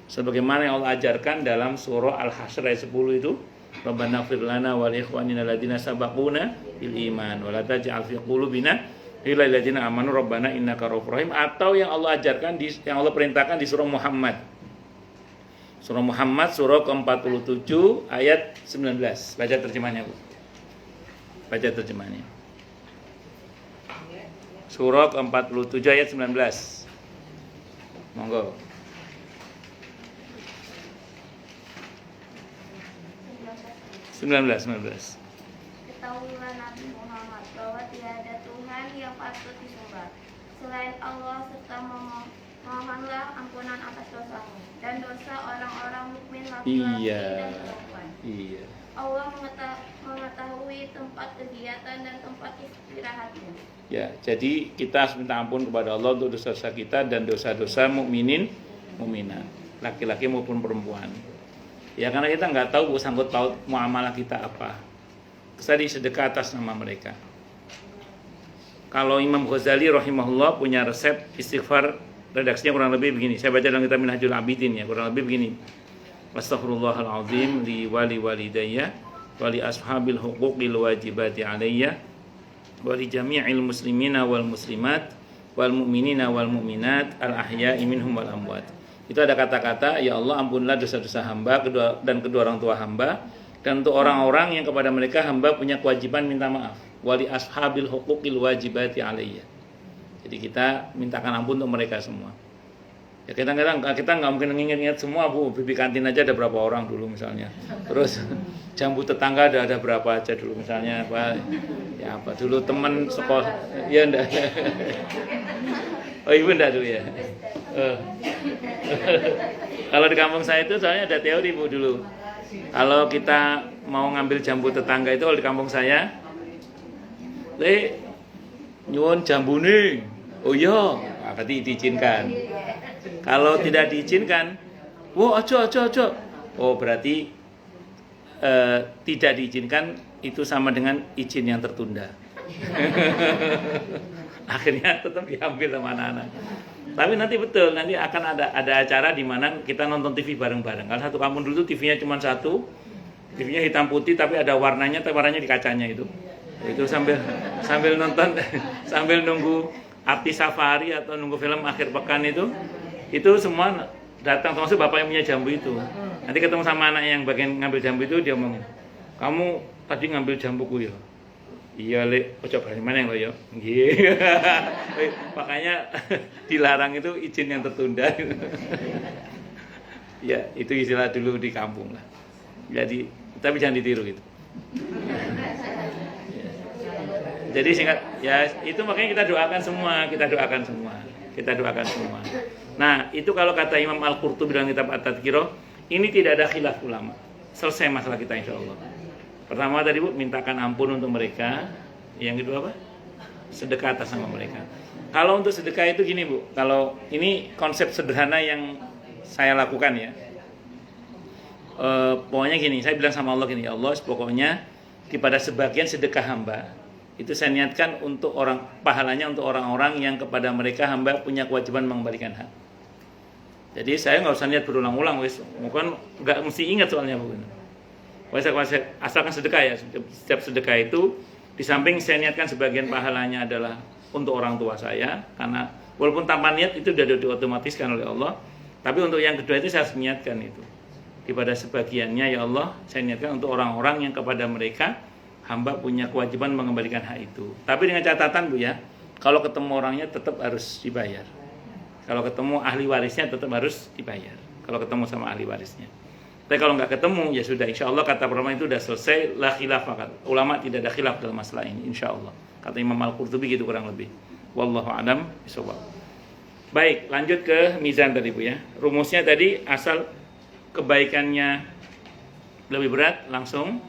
Sebagaimana yang Allah ajarkan dalam surah Al-Hasyr ayat 10 itu, Rabbana ighfir lana wa li ikhwanina alladziina sabaquna bil iman wa la taj'al fi qulubina ghillan lil ladzina amanu rabbana innaka ra'ufur rahim, atau yang Allah ajarkan yang Allah perintahkan di surah Muhammad. Surah Muhammad surah ke-47 ayat 19. Baca terjemahnya Bu. Baca terjemahnya. Surah ke-47 ayat 19. Monggo. 19. Ketahuilah Nabi Muhammad bahwa tiada Tuhan yang patut disembah selain Allah, serta mohonlah ampunan atas dosamu dan dosa orang-orang mukmin laki-laki dan perempuan. Allah mengetahui tempat kegiatan dan tempat istirahatnya. Ya, jadi kita harus minta ampun kepada Allah untuk dosa-dosa kita dan dosa-dosa mukminin, mukminat, laki-laki maupun perempuan. Ya karena kita nggak tahu sangkut paut muamalah kita apa. Tadi sedekah atas nama mereka. Kalau Imam Ghazali rahimahullah punya resep istighfar, redaksinya kurang lebih begini. Saya baca dalam kitab Minhajul Abidin ya, kurang lebih begini. Astaghfirullahalazim li wali walidayya wa li ashabil huquqil wajibati alayya wa li jami'il muslimina wal muslimat wal mu'minina wal mu'minat al ahya'i minhum wal amwat. Itu ada kata-kata, ya Allah ampunilah dosa-dosa hamba dan kedua orang tua hamba, dan untuk orang-orang yang kepada mereka hamba punya kewajiban minta maaf. Wali ashabil huquqil wajibati alayya. Jadi kita mintakan ampun untuk mereka semua. Ya kadang-kadang kita nggak mungkin ingat-ingat semua Bu. Bibi kantin aja ada berapa orang dulu misalnya. Terus jambu tetangga ada berapa aja dulu misalnya apa? Ya apa dulu teman sekolah? Ya enggak. Oh ibu enggak dulu ya. Kalau di kampung saya itu soalnya ada teori Bu dulu. Kalau kita mau ngambil jambu tetangga itu kalau di kampung saya, le nyuwun jambune. Oh iya, berarti diizinkan. Kalau tidak diizinkan, wah aja. Oh berarti tidak diizinkan itu sama dengan izin yang tertunda. Akhirnya tetap diambil sama anak-anak. Tapi nanti betul, nanti akan ada acara di mana kita nonton TV bareng-bareng. Kalau satu kampung dulu TV-nya cuma satu, TV-nya hitam putih tapi ada warnanya, tapi warnanya di kacanya itu sambil nonton sambil nunggu artis safari atau nunggu film akhir pekan itu semua datang, termasuk bapak yang punya jambu itu. Nanti ketemu sama anak yang bagian ngambil jambu itu, dia ngomong, kamu tadi ngambil jambuku ya? Iya Le, coba dari mana yang lo ya? Makanya dilarang itu izin yang tertunda. Ya itu istilah dulu di kampung lah. Jadi tapi jangan ditiru gitu. Jadi singkat ya itu makanya kita doakan semua. Nah itu kalau kata Imam Al-Qurtubi dalam kitab At-Tadhkirah, ini tidak ada khilaf ulama. Selesai masalah kita insya Allah. Pertama tadi Bu, mintakan ampun untuk mereka. Yang kedua apa? Sedekah atas nama mereka. Kalau untuk sedekah itu gini Bu, kalau ini konsep sederhana yang saya lakukan ya. Pokoknya gini, saya bilang sama Allah gini, ya Allah, pokoknya kepada sebagian sedekah hamba itu saya niatkan untuk pahalanya untuk orang-orang yang kepada mereka hamba punya kewajiban mengembalikan hak. Jadi saya nggak usah niat berulang-ulang, bukan nggak mesti ingat soalnya Bu. Asalkan sedekah ya, setiap sedekah itu di samping saya niatkan sebagian pahalanya adalah untuk orang tua saya, karena walaupun tanpa niat itu sudah diotomatiskan oleh Allah, tapi untuk yang kedua itu saya niatkan itu kepada sebagiannya, ya Allah, saya niatkan untuk orang-orang yang kepada mereka hamba punya kewajiban mengembalikan hak itu. Tapi dengan catatan Bu ya, kalau ketemu orangnya tetap harus dibayar. Kalau ketemu ahli warisnya tetap harus dibayar. Kalau ketemu sama ahli warisnya. Tapi kalau nggak ketemu ya sudah, insya Allah kata ulama itu sudah selesai, la khilaf. Ulama tidak ada khilaf dalam masalah ini, insya Allah. Kata Imam Al-Qurtubi gitu kurang lebih. Wallahu a'lam bishawab. Baik, lanjut ke mizan tadi Bu ya. Rumusnya tadi asal kebaikannya lebih berat langsung,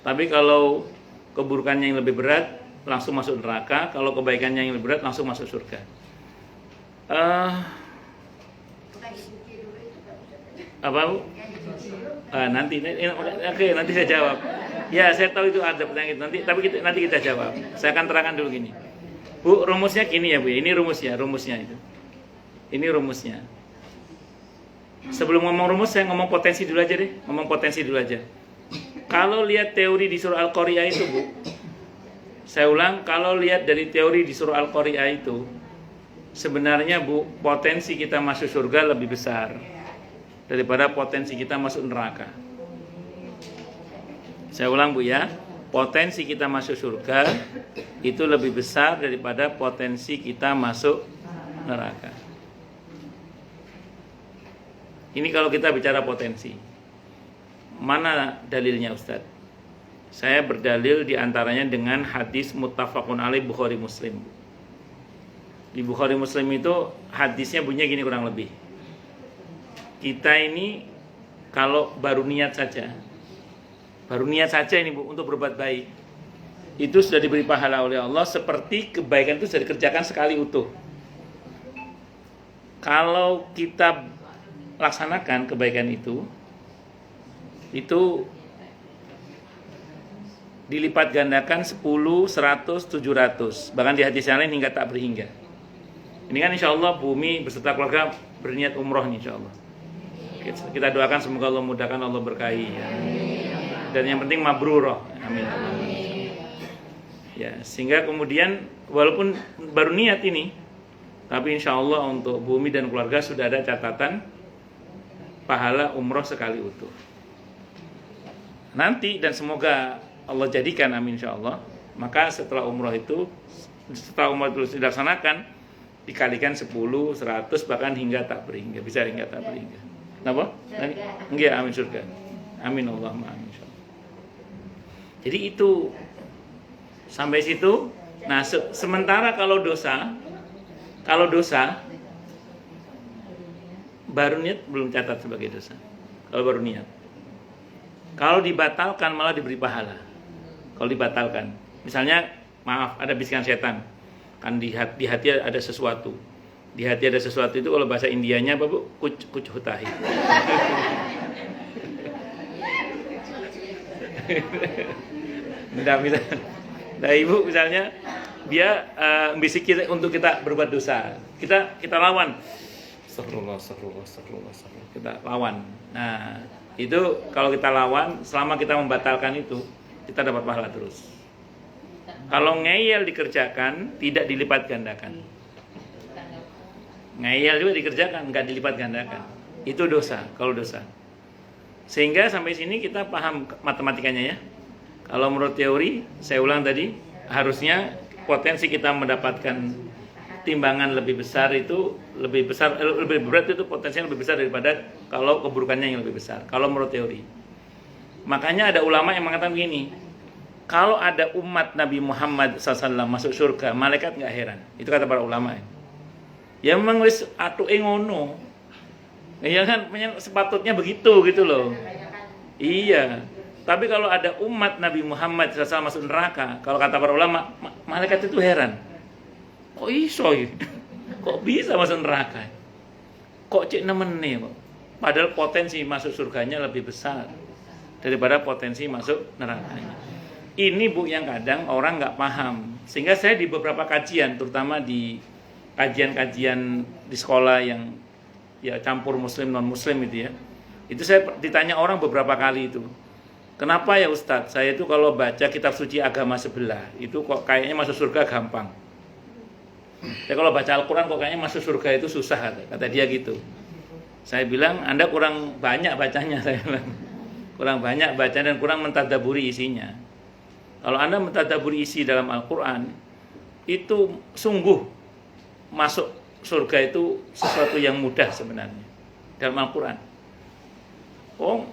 tapi kalau keburukannya yang lebih berat langsung masuk neraka, kalau kebaikannya yang lebih berat langsung masuk surga. Apa Bu? Nanti saya jawab. Ya, saya tahu itu ada pertanyaan itu nanti, tapi nanti kita jawab. Saya akan terangkan dulu gini. Bu, rumusnya gini ya Bu. Ini rumusnya itu. Ini rumusnya. Sebelum ngomong rumus, saya ngomong potensi dulu aja deh. Kalau lihat teori di surah Al-Qari'ah itu Bu, saya ulang, kalau lihat dari teori di surah Al-Qari'ah itu, sebenarnya Bu, potensi kita masuk surga lebih besar daripada potensi kita masuk neraka. Saya ulang Bu ya, potensi kita masuk surga itu lebih besar daripada potensi kita masuk neraka. Ini kalau kita bicara potensi. Mana dalilnya Ustadz? Saya berdalil diantaranya dengan hadis muttafaqun alaih Bukhari Muslim. Di Bukhari Muslim itu hadisnya bunyinya gini kurang lebih. Kita ini kalau baru niat saja ini Bu untuk berbuat baik, itu sudah diberi pahala oleh Allah seperti kebaikan itu sudah dikerjakan sekali utuh. Kalau kita laksanakan kebaikan itu dilipat gandakan 10, 100, 700, bahkan di hadis yang lain hingga tak berhingga. Ini kan insya Allah Bumi beserta keluarga berniat umroh nih insya Allah. Kita doakan semoga Allah mudahkan, Allah berkahi ya. Dan yang penting mabrurah. Amin. Ya, sehingga kemudian walaupun baru niat ini, tapi insya Allah untuk Bumi dan keluarga sudah ada catatan pahala umroh sekali utuh. Nanti dan semoga Allah jadikan, amin insya Allah. Maka setelah umroh itu dilaksanakan, dikalikan 10, 100 bahkan hingga tak berhingga, bisa hingga tak berhingga. Kenapa? Enggak, amin surga. Amin Allahumma amin. Jadi itu sampai situ. Nah, sementara kalau dosa baru niat belum catat sebagai dosa. Kalau baru niat. Kalau dibatalkan malah diberi pahala. Kalau dibatalkan, misalnya maaf ada bisikan setan, kan di hati ada sesuatu. Di hati ada sesuatu itu kalau bahasa Indianya apa Bu? Kuch hutahi. Nah Ibu misalnya dia bisikin untuk kita berbuat dosa, kita lawan. Astagfirullah. Kita lawan. Nah Itu kalau kita lawan, selama kita membatalkan itu, kita dapat pahala terus. Kalau ngeyel dikerjakan, tidak dilipat gandakan. Ngeyel juga dikerjakan, nggak dilipat gandakan. Itu dosa, kalau dosa. Sehingga sampai sini kita paham matematikanya ya. Kalau menurut teori, saya ulang tadi, harusnya potensi kita mendapatkan timbangan lebih besar itu lebih berat itu potensinya lebih besar daripada kalau keburukannya yang lebih besar. Kalau menurut teori. Makanya ada ulama yang mengatakan begini, kalau ada umat Nabi Muhammad SAW masuk surga, malaikat nggak heran. Itu kata para ulama. Ya memang wis atuke ngono. Ya kan sepatutnya begitu gitu loh. Iya. Tapi kalau ada umat Nabi Muhammad SAW masuk neraka, kalau kata para ulama, malaikat itu heran. Kok iso ya? Kok bisa masuk neraka? Kok cek nemene kok? Padahal potensi masuk surganya lebih besar daripada potensi masuk nerakanya. Ini Bu yang kadang orang nggak paham. Sehingga saya di beberapa kajian, terutama di kajian-kajian di sekolah yang ya campur muslim non muslim itu ya. Itu saya ditanya orang beberapa kali itu. Kenapa ya Ustadz? Saya itu kalau baca kitab suci agama sebelah, itu kok kayaknya masuk surga gampang. Ya kalau baca Al-Quran kok kayaknya masuk surga itu susah, kata dia gitu. Saya bilang, Anda kurang banyak bacanya, saya bilang. Kurang banyak baca dan kurang mentadaburi isinya. Kalau Anda mentadaburi isi dalam Al-Quran, itu sungguh masuk surga itu sesuatu yang mudah sebenarnya dalam Al-Quran. Oh,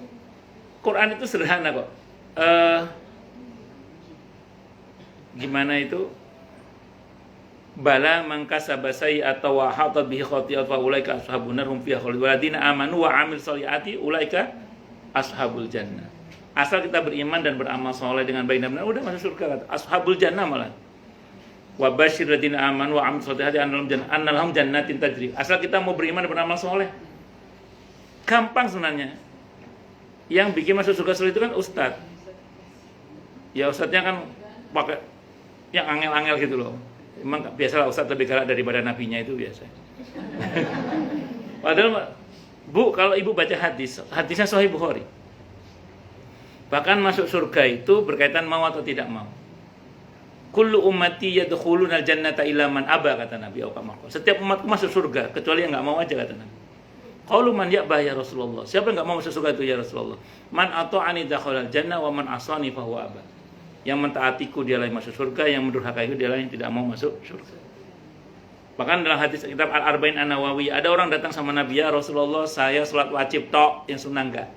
Quran itu sederhana kok. Gimana itu? Bala mangkasaba sayyi'atan wa hatat bihi khati'at fa ulaika ashabun nar hum fiha khalidun waladina amanu wa amil sholihati ulaika ashabul jannah. Asal kita beriman dan beramal soleh dengan baik dan benar, udah masuk surga. Ashabul jannah malah. Wa basyir ladina amanu wa amil sholihati annalahum jannatin tajri. Asal kita mau beriman dan beramal soleh, gampang sebenarnya. Yang bikin masuk surga sulit itu kan ustadz. Ya ustadznya kan pakai yang angel-angel gitu loh. Emang biasalah ustadz lebih galak daripada nabinya, itu biasa. Padahal Bu, kalau ibu baca hadis, hadisnya Sahih Bukhari. Bahkan masuk surga itu berkaitan mau atau tidak mau. Kullu ummati yadkhuluna al-jannata illa man aba, kata Nabi. Setiap umatku masuk surga kecuali yang enggak mau aja, kata Nabi. Qalu man ya'ba ya Rasulullah. Siapa yang enggak mau masuk surga itu ya Rasulullah? Man ata'ani dakhala al-jannah wa man asani fa huwa aba. Yang mentaatiku dialah yang masuk surga, yang mendurhakaiku dialah yang tidak mau masuk surga. Bahkan dalam hadis kitab Al-Arba'in An-Nawawi, ada orang datang sama Nabi, ya Rasulullah, saya sholat wajib tok, yang sunnah enggak.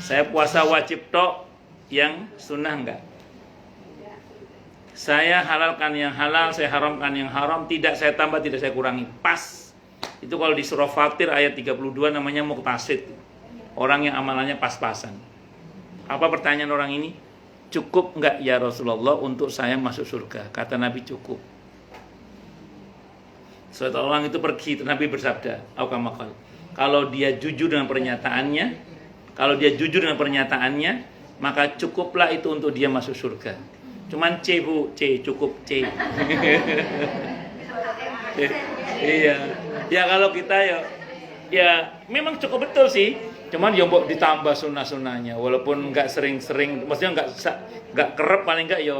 Saya puasa wajib tok, yang sunnah enggak. Saya halalkan yang halal, saya haramkan yang haram, tidak saya tambah, tidak saya kurangi. Pas. Itu kalau di surah Fatir ayat 32 namanya muqtasid. Orang yang amalannya pas-pasan. Apa pertanyaan orang ini? Cukup enggak ya Rasulullah untuk saya masuk surga? Kata Nabi, cukup. Suatu orang itu pergi, Nabi bersabda, kalau dia jujur dengan pernyataannya, maka cukuplah itu untuk dia masuk surga. Cuman C Bu, C, cukup C. Iya. Ya kalau kita ya memang cukup betul sih. Cuman ya mbok ditambah sunnah-sunnahnya, walaupun enggak sering-sering, maksudnya enggak kerep, paling enggak ya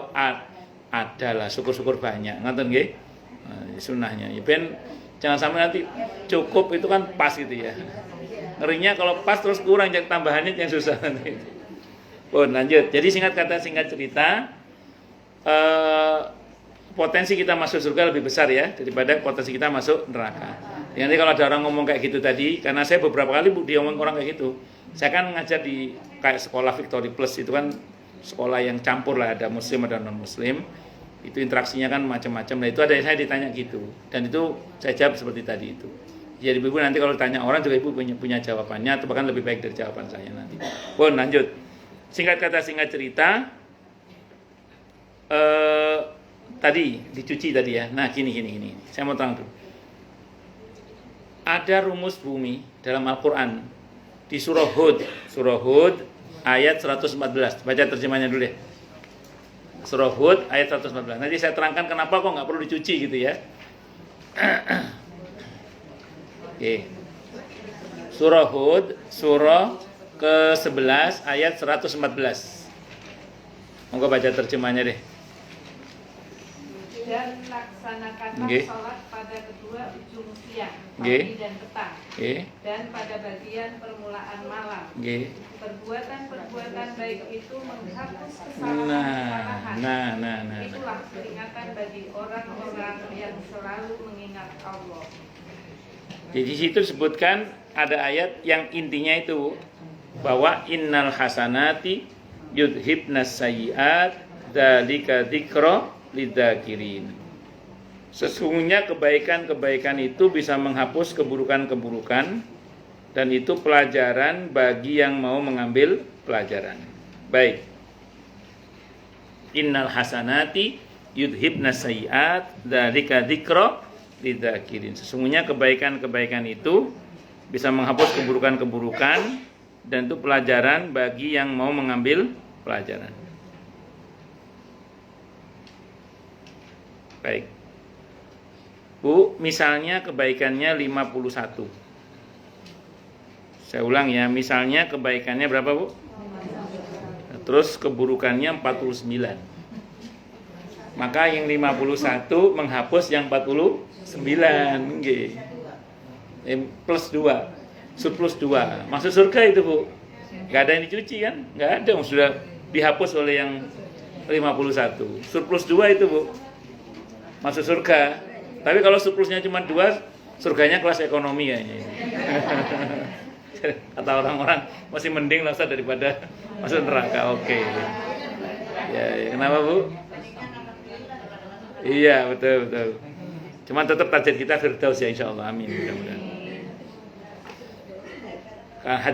adalah syukur-syukur banyak. Ngoten nggih? Sunnahnya. Ya ben jangan sampai nanti cukup itu kan pas gitu ya. Ngerinya kalau pas terus kurang, yang tambahannya yang susah nanti. Pun lanjut. Jadi singkat cerita, potensi kita masuk surga lebih besar ya daripada potensi kita masuk neraka. Nanti kalau ada orang ngomong kayak gitu tadi, karena saya beberapa kali diomong orang kayak gitu. Saya kan ngajar di kayak sekolah Victory Plus, itu kan sekolah yang campur lah, ada muslim ada non muslim. Itu interaksinya kan macam-macam. Nah itu ada saya ditanya gitu, dan itu saya jawab seperti tadi itu. Jadi ibu nanti kalau ditanya orang juga ibu punya jawabannya, atau bahkan lebih baik dari jawaban saya nanti. Pun lanjut. Singkat cerita. Tadi dicuci tadi ya. Nah gini. Saya mau terang dulu. Ada rumus bumi dalam Al-Quran di surah Hud ayat 114. Baca terjemahnya dulu deh. Surah Hud ayat 114. Nanti saya terangkan kenapa kok nggak perlu dicuci gitu ya. Oke. Surah Hud, surah ke-11 ayat 114. Monggo baca terjemahnya deh. Dan laksanakanlah Nggih. sholat pada kedua ujung siang, Nggih. pagi dan petang, Nggih. dan pada bagian permulaan malam. Nggih. Perbuatan-perbuatan baik itu menghapus Nah. kesalahan-kesalahan. Itulah peringatan bagi orang-orang yang selalu mengingat Allah. Jadi di situ disebutkan ada ayat yang intinya itu bahwa innal hasanati yudhibnas sayyiat dzalika dzikra lidzakirin. Sesungguhnya kebaikan-kebaikan itu bisa menghapus keburukan-keburukan dan itu pelajaran bagi yang mau mengambil pelajaran. Baik. Innal hasanati yudhibnas sayyiat dzalika dzikra lidzakirin. Sesungguhnya kebaikan-kebaikan itu bisa menghapus keburukan-keburukan dan itu pelajaran bagi yang mau mengambil pelajaran. Baik. Bu, misalnya kebaikannya 51. Saya ulang ya, misalnya kebaikannya berapa, Bu? Terus keburukannya 49. Maka yang 51 menghapus yang 49, nggih. Plus 2, surplus 2. Masuk surga itu, Bu. Enggak ada yang dicuci kan? Enggak ada, sudah dihapus oleh yang 51. Surplus 2 itu, Bu. Masuk surga. Tapi kalau surplusnya cuma 2, surganya kelas ekonomi kayaknya. Kata orang-orang masih mending lah daripada masuk neraka. Oke. Ya, kenapa, Bu? Iya, betul. Cuman tetap target kita firdaus ya, insyaallah. Amin. Mudah-mudahan.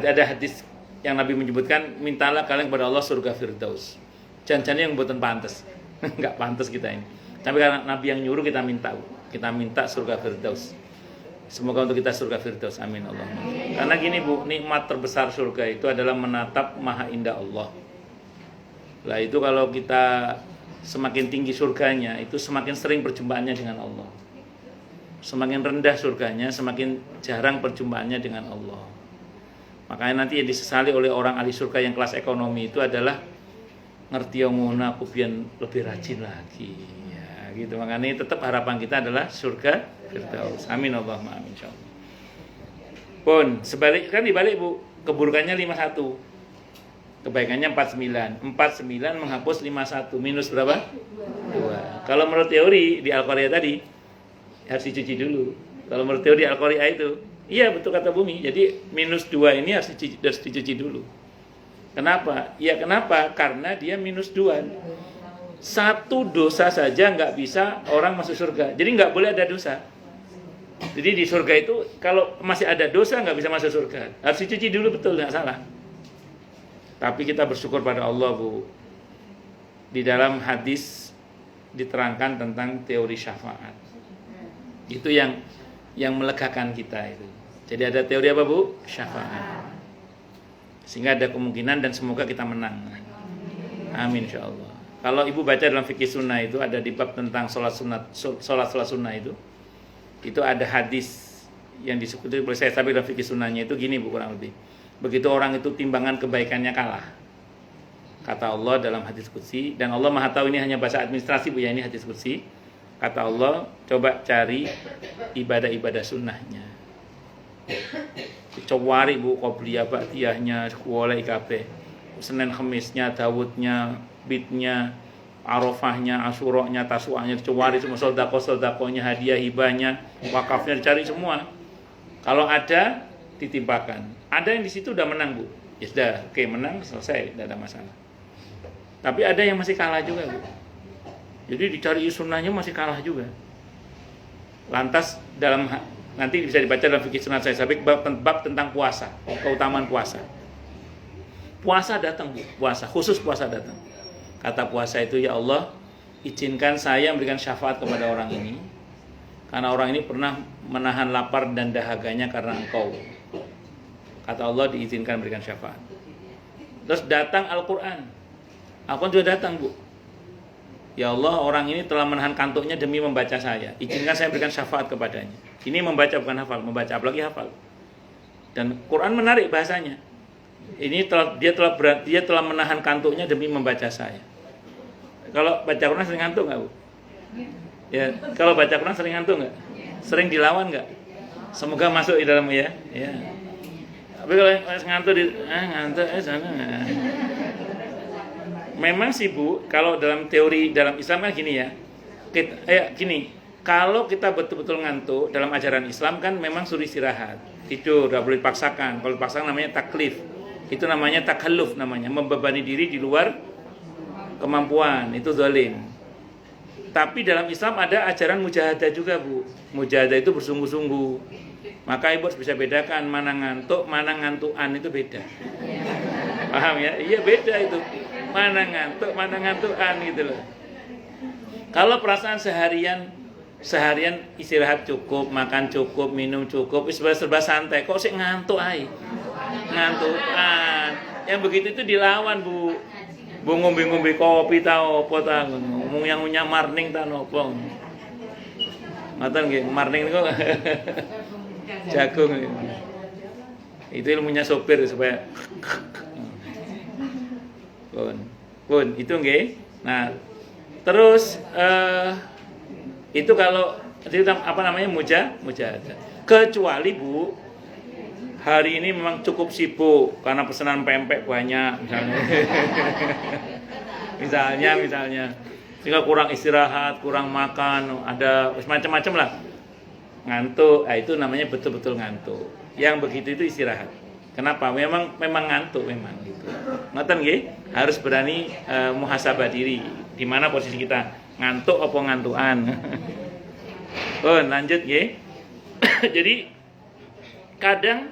Ada hadis yang Nabi menyebutkan, mintalah kalian kepada Allah surga firdaus. Jangan-jangan yang buatan pantas. Enggak pantas kita ini. Tapi karena Nabi yang nyuruh kita minta. Kita minta surga firdaus. Semoga untuk kita surga firdaus. Amin Allahumma. Karena gini, Bu, nikmat terbesar surga itu adalah menatap maha indah Allah. Lah itu kalau kita semakin tinggi surganya, itu semakin sering perjumpaannya dengan Allah. Semakin rendah surganya, semakin jarang perjumpaannya dengan Allah. Makanya nanti yang disesali oleh orang ahli surga yang kelas ekonomi itu adalah ngerti yang ngono aku biar lebih rajin lagi. Ya, gitu. Makanya tetap harapan kita adalah surga firdaus. Amin Allahumma amin insyaallah. Pun sebalik kan dibalik, Bu. Keburukannya 51. Kebaikannya 49. 49 menghapus 51. Minus berapa? 2. Kalau menurut teori di Al-Qari'ah tadi harus dicuci dulu. Kalau menurut teori Al-Qari'ah itu, iya betul kata Bumi. Jadi minus 2 ini harus dicuci dulu. Kenapa? Ya kenapa? Karena dia minus 2. Satu dosa saja nggak bisa orang masuk surga. Jadi nggak boleh ada dosa. Jadi di surga itu kalau masih ada dosa nggak bisa masuk surga. Harus dicuci dulu, betul, nggak salah. Tapi kita bersyukur pada Allah, Bu. Di dalam hadis diterangkan tentang teori syafaat. Itu yang melegakan kita itu. Jadi ada teori apa, Bu? Syafaat. Sehingga ada kemungkinan dan semoga kita menang. Amin insyaallah. Kalau Ibu baca dalam fikih sunnah itu ada di bab tentang sholat sunnah itu ada hadis yang disebut oleh saya, tapi dalam fikih sunnahnya itu gini, Bu, kurang lebih. Begitu orang itu timbangan kebaikannya kalah, kata Allah dalam hadis qudsi, dan Allah Maha tahu ini hanya bahasa administrasi, Bu, ya, ini hadis qudsi. Kata Allah, coba cari ibadah-ibadah sunnahnya. Cowari, Bu, qobliyah, ba'diyahnya, kuolai kabeh. Senin Kamisnya, Dawudnya, Bidnya, Arafahnya, Asyurahnya, Tasu'ahnya, cowari semua, sodakoh-sodakohnya, hadiah hibahnya, wakafnya dicari semua. Kalau ada, ditimpakan. Ada yang di situ udah menang, Bu. Ya sudah, oke, menang, selesai, tidak ada masalah. Tapi ada yang masih kalah juga, Bu. Jadi dicari sunnahnya masih kalah juga. Lantas nanti bisa dibaca dalam fikih sunnah saya sabik bab tentang puasa, keutamaan puasa. Puasa datang, Bu. Khusus puasa datang. Kata puasa itu, ya Allah, izinkan saya memberikan syafaat kepada orang ini. Karena orang ini pernah menahan lapar dan dahaganya karena Engkau. Kata Allah, diizinkan memberikan syafaat. Terus datang Al-Quran. Al-Quran juga datang, Bu. Ya Allah, orang ini telah menahan kantuknya demi membaca saya. Izinkan saya berikan syafaat kepadanya. Ini membaca bukan hafal, membaca apalagi hafal. Dan Quran menarik bahasanya. dia telah menahan kantuknya demi membaca saya. Kalau baca Quran sering ngantuk nggak, Bu? Ya, kalau baca Quran sering ngantuk nggak? Sering dilawan nggak? Semoga masuk di dalammu ya. Ya. Tapi kalau ngantuk ngantuk sana. Memang sih, Bu, kalau dalam teori dalam Islam kan gini ya. Gini, kalau kita betul-betul ngantuk dalam ajaran Islam kan memang suruh istirahat. Tidur, nggak boleh dipaksakan. Kalau dipaksakan namanya taklif. Itu namanya takalluf namanya, membebani diri di luar kemampuan, itu zalim. Tapi dalam Islam ada ajaran mujahadah juga, Bu. Mujahadah itu bersungguh-sungguh. Maka Ibu harus bisa bedakan mana ngantuk, mana ngantukan, itu beda. Paham ya? Iya, beda itu. Mana ngantuk, mana ngantukan gitu loh. Kalau perasaan seharian istirahat cukup, makan cukup, minum cukup, serba santai, kok sih ngantuk ay? Ngantukan. Yang begitu itu dilawan, Bu. Bu ngombe kopi tau apa ta, ngomong yang punya marning ta nopo. Ngoten nggih, marning niku jagung. Itu ilmunya sopir supaya pun itu nggih. Nah, terus itu kalau itu apa namanya mujahadah. Kecuali, Bu, hari ini memang cukup sibuk karena pesanan pempek banyak misalnya sehingga kurang istirahat, kurang makan, ada macam-macam lah, ngantuk. Nah, itu namanya betul-betul ngantuk. Yang begitu itu istirahat. Kenapa? Memang ngantuk memang gitu. Ngoten nggih, harus berani muhasabah diri di mana posisi kita, ngantuk apa ngantukan. Oh, lanjut nggih. Jadi kadang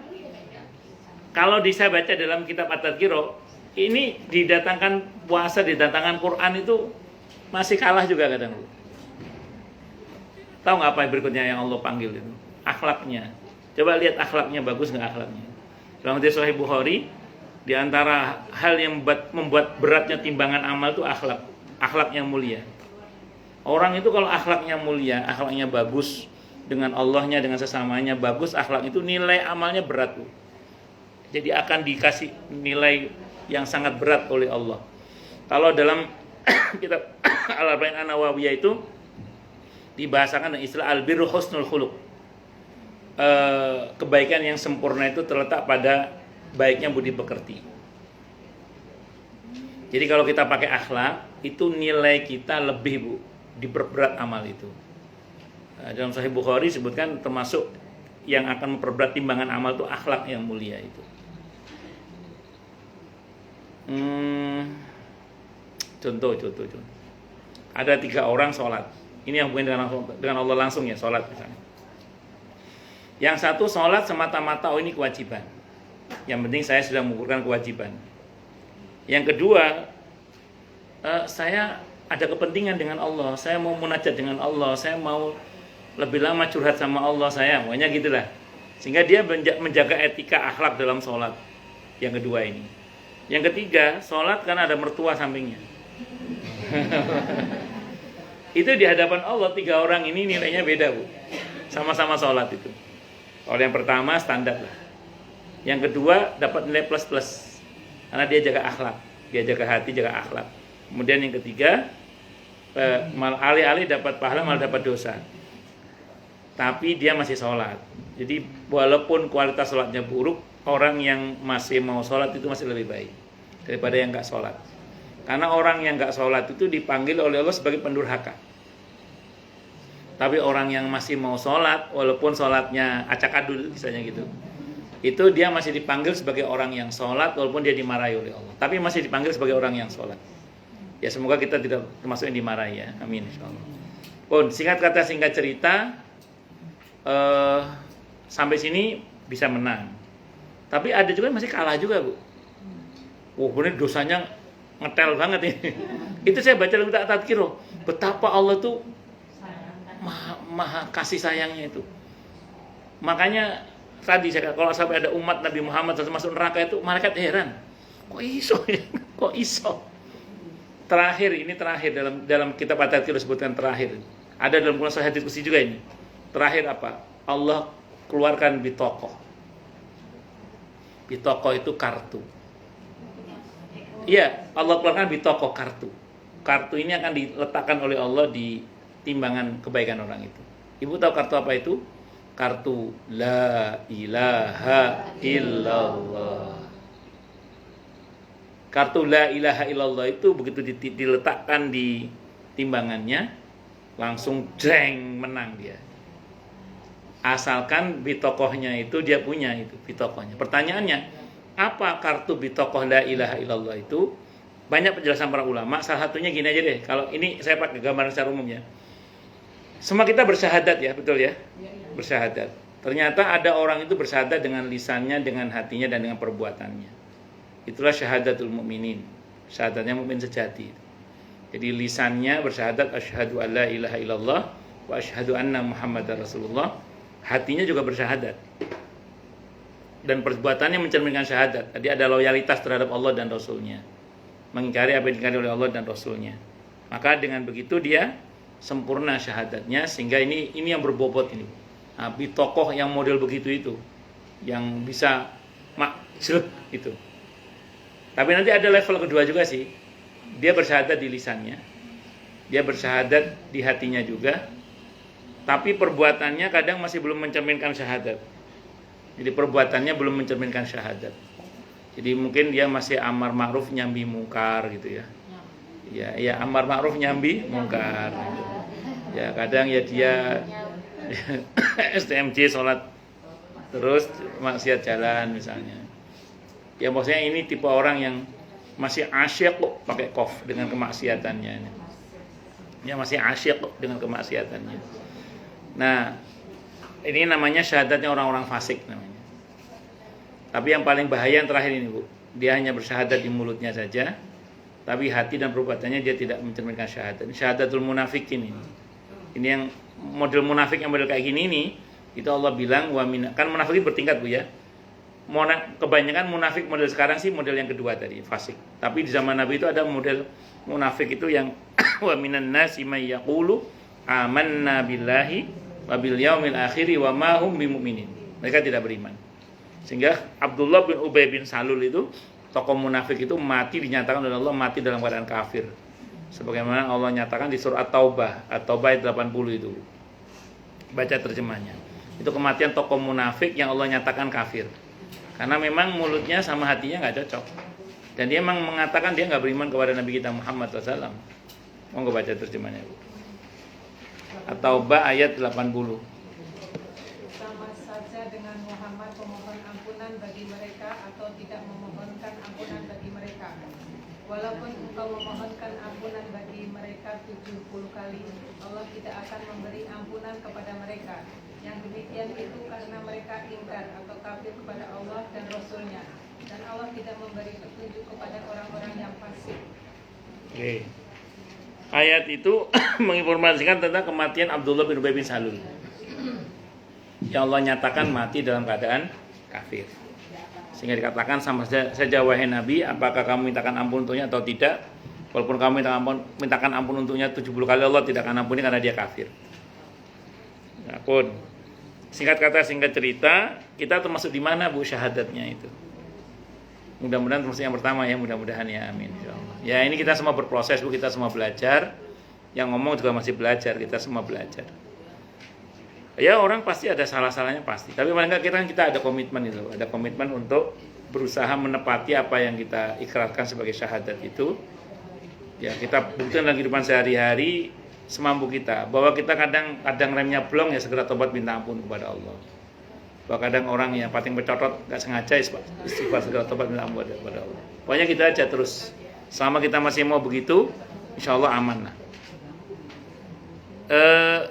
kalau saya baca dalam kitab At-Tadhkirah, ini didatangkan puasa, didatangkan Quran itu masih kalah juga kadang. Tahu nggak apa yang berikutnya yang Allah panggil itu? Akhlaknya. Coba lihat akhlaknya, bagus nggak akhlaknya? Dalam hadis Sahih Bukhari, di antara hal yang membuat beratnya timbangan amal itu akhlak yang mulia. Orang itu kalau akhlaknya mulia, akhlaknya bagus dengan Allahnya, dengan sesamanya bagus, akhlak itu nilai amalnya berat, Bu. Jadi akan dikasih nilai yang sangat berat oleh Allah. Kalau dalam kitab Al-Arba'in An-Nawawiyah itu dibahasakan dengan istilah al-birru husnul khuluq. Kebaikan yang sempurna itu terletak pada baiknya budi pekerti. Jadi kalau kita pakai akhlak, itu nilai kita lebih, Bu, diperberat amal itu. Dalam Sahih Bukhari disebutkan termasuk yang akan memperberat timbangan amal itu akhlak yang mulia itu. Contoh. Ada 3 orang sholat. Ini yang hubungan dengan Allah langsung ya, sholat misalnya. Yang satu sholat semata-mata, oh ini kewajiban. Yang penting saya sudah mengukurkan kewajiban. Yang kedua, saya ada kepentingan dengan Allah. Saya mau munajat dengan Allah. Saya mau lebih lama curhat sama Allah saya. Pokoknya gitulah. Sehingga dia menjaga etika akhlak dalam sholat. Yang kedua ini. Yang ketiga, sholat karena ada mertua sampingnya. Itu di hadapan Allah 3 orang ini nilainya beda, Bu. Sama-sama sholat itu. Kalau yang pertama standar lah. Yang kedua dapat nilai plus karena dia jaga akhlak, dia jaga hati, jaga akhlak. Kemudian yang ketiga, alih-alih dapat pahala malah dapat dosa. Tapi dia masih sholat. Jadi walaupun kualitas sholatnya buruk, orang yang masih mau sholat itu masih lebih baik daripada yang nggak sholat. Karena orang yang nggak sholat itu dipanggil oleh Allah sebagai pendurhaka. Tapi orang yang masih mau sholat, walaupun sholatnya acak-adul misalnya gitu, itu dia masih dipanggil sebagai orang yang sholat walaupun dia dimarahi oleh Allah. Tapi masih dipanggil sebagai orang yang sholat. Ya semoga kita tidak termasuk yang dimarahi ya. Amin insyaallah. Pun singkat kata singkat cerita, sampai sini bisa menang. Tapi ada juga yang masih kalah juga, Bu. Bener dosanya ngetel banget ini. Itu saya baca dalam At-Tadhkirah, betapa Allah tuh maha kasih sayangnya itu. Makanya tadi saya kalau sampai ada umat Nabi Muhammad masuk neraka itu malaikat heran. Kok iso ya? Kok iso? Terakhir dalam kitab At-Tadhkirah disebutkan terakhir. Ada dalam Quran Sahih Hadits Qudsi juga ini. Terakhir apa? Allah keluarkan bitokoh. Bitokoh itu kartu. Iya, Allah keluarkan bitokoh kartu. Kartu ini akan diletakkan oleh Allah di timbangan kebaikan orang itu. Ibu tahu kartu apa itu? Kartu La ilaha illallah. Kartu La ilaha illallah itu begitu diletakkan di timbangannya, langsung jeng, menang dia. Asalkan bitokohnya itu dia punya itu bitokohnya. Pertanyaannya, apa kartu bitokoh La ilaha illallah itu? Banyak penjelasan para ulama. Salah satunya gini aja deh. Kalau ini saya pakai gambaran secara umum ya. Semua kita bersyahadat ya, betul ya? Bersyahadat. Ternyata ada orang itu bersyahadat dengan lisannya, dengan hatinya, dan dengan perbuatannya. Itulah syahadatul mukminin. Syahadatnya mukmin sejati. Jadi lisannya bersyahadat asyhadu alla ilaha illallah wa asyhadu anna muhammadar rasulullah. Hatinya juga bersyahadat. Dan perbuatannya mencerminkan syahadat. Tadi ada loyalitas terhadap Allah dan Rasulnya. Mengingkari apa yang diingkari oleh Allah dan Rasulnya. Maka dengan begitu dia sempurna syahadatnya. Sehingga ini yang berbobot ini. Nah, tokoh yang model begitu itu. Yang bisa maksud itu. Tapi nanti ada level kedua juga sih. Dia bersyahadat di lisannya. Dia bersyahadat di hatinya juga. Tapi perbuatannya kadang masih belum mencerminkan syahadat. Jadi perbuatannya belum mencerminkan syahadat. Jadi mungkin dia masih amar ma'ruf nyambi mungkar gitu ya. Ya amar ma'ruf nyambi mungkar gitu. Ya kadang ya dia STMJ sholat terus maksiat jalan misalnya. Ya maksudnya ini tipe orang yang masih asyik kok pakai kof dengan kemaksiatannya. Ya masih asyik kok dengan kemaksiatannya. Nah, ini namanya syahadatnya orang-orang fasik namanya. Tapi yang paling bahaya yang terakhir ini, Bu. Dia hanya bersyahadat di mulutnya saja, tapi hati dan perbuatannya dia tidak mencerminkan syahadat. Ini syahadatul munafikin ini. Ini yang model munafik yang model kayak gini nih, itu Allah bilang kan munafik bertingkat, Bu ya. Kebanyakan munafik model sekarang sih model yang kedua tadi, fasik. Tapi di zaman Nabi itu ada model munafik itu yang wa minan nasi may yaqulu amanna billahi wa bil yaumil akhir wa ma hum bimumin. Mereka tidak beriman. Sehingga Abdullah bin Ubay bin Salul itu tokoh munafik itu mati dinyatakan oleh Allah mati dalam keadaan kafir. Sebagaimana Allah nyatakan di surah At-Taubah, At-Taubah ayat 80 itu. Baca terjemahnya. Itu kematian tokoh munafik yang Allah nyatakan kafir. Karena memang mulutnya sama hatinya nggak cocok. Dan dia memang mengatakan dia nggak beriman kepada Nabi kita Muhammad SAW. Mau nggak baca terjemahnya, Bu? At-Taubah ayat 80. Sama saja dengan Muhammad memohon ampunan bagi mereka atau tidak memohonkan ampunan bagi mereka. Walaupun engkau memohonkan ampunan bagi mereka 70 kali, Allah tidak akan memberi ampunan kepada mereka. Yang demikian itu karena mereka ingkar atau kafir kepada Allah dan Rasulnya. Dan Allah tidak memberi petunjuk kepada orang-orang yang fasik. Oke. Ayat itu menginformasikan tentang kematian Abdullah bin Ubay bin Salul. Yang Allah nyatakan mati dalam keadaan kafir. Sehingga dikatakan sama saja wahai Nabi, apakah kamu mintakan ampun untuknya atau tidak? Walaupun kamu mintakan ampun untuknya 70 kali, Allah tidak akan ampuni karena dia kafir. Akun. Singkat kata, singkat cerita, kita termasuk di mana, Bu, syahadatnya itu? Mudah-mudahan termasuk yang pertama ya, mudah-mudahan ya, amin insyaallah. Ya ini kita semua berproses, Bu, kita semua belajar. Yang ngomong juga masih belajar, kita semua belajar. Ya orang pasti ada salah-salahnya pasti. Tapi paling enggak kita ada komitmen itu, ada komitmen untuk berusaha menepati apa yang kita ikrarkan sebagai syahadat itu. Ya kita buktikan dalam kehidupan sehari-hari semampu kita. Bahwa kita kadang remnya blong ya segera tobat minta ampun kepada Allah. Bahwa kadang orang yang pating bercotot nggak sengaja istighfar segera tobat minta ampun kepada Allah. Pokoknya kita aja terus. Selama kita masih mau begitu, insya Allah aman lah.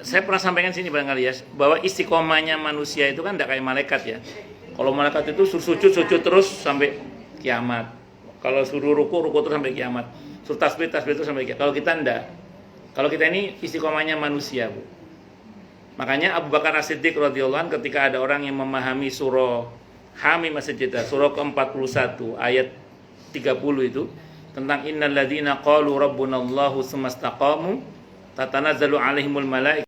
Saya pernah sampaikan sini barangkali ya, bahwa istiqomahnya manusia itu kan tidak kayak malaikat ya. Kalau malaikat itu suruh sujud terus sampai kiamat. Kalau suruh ruku terus sampai kiamat. Suruh tasbih terus sampai kiamat. Kalau kita enggak. Kalau kita ini istiqomahnya manusia, Bu. Makanya Abu Bakar As-Siddiq radhiyallahu anhu ketika ada orang yang memahami surah Hamim As-Sajdah, surah ke-41 ayat 30 itu tentang innal ladzina qalu rabbunallahu tsumma istaqamu tatanazzalu alaihimul malaikatu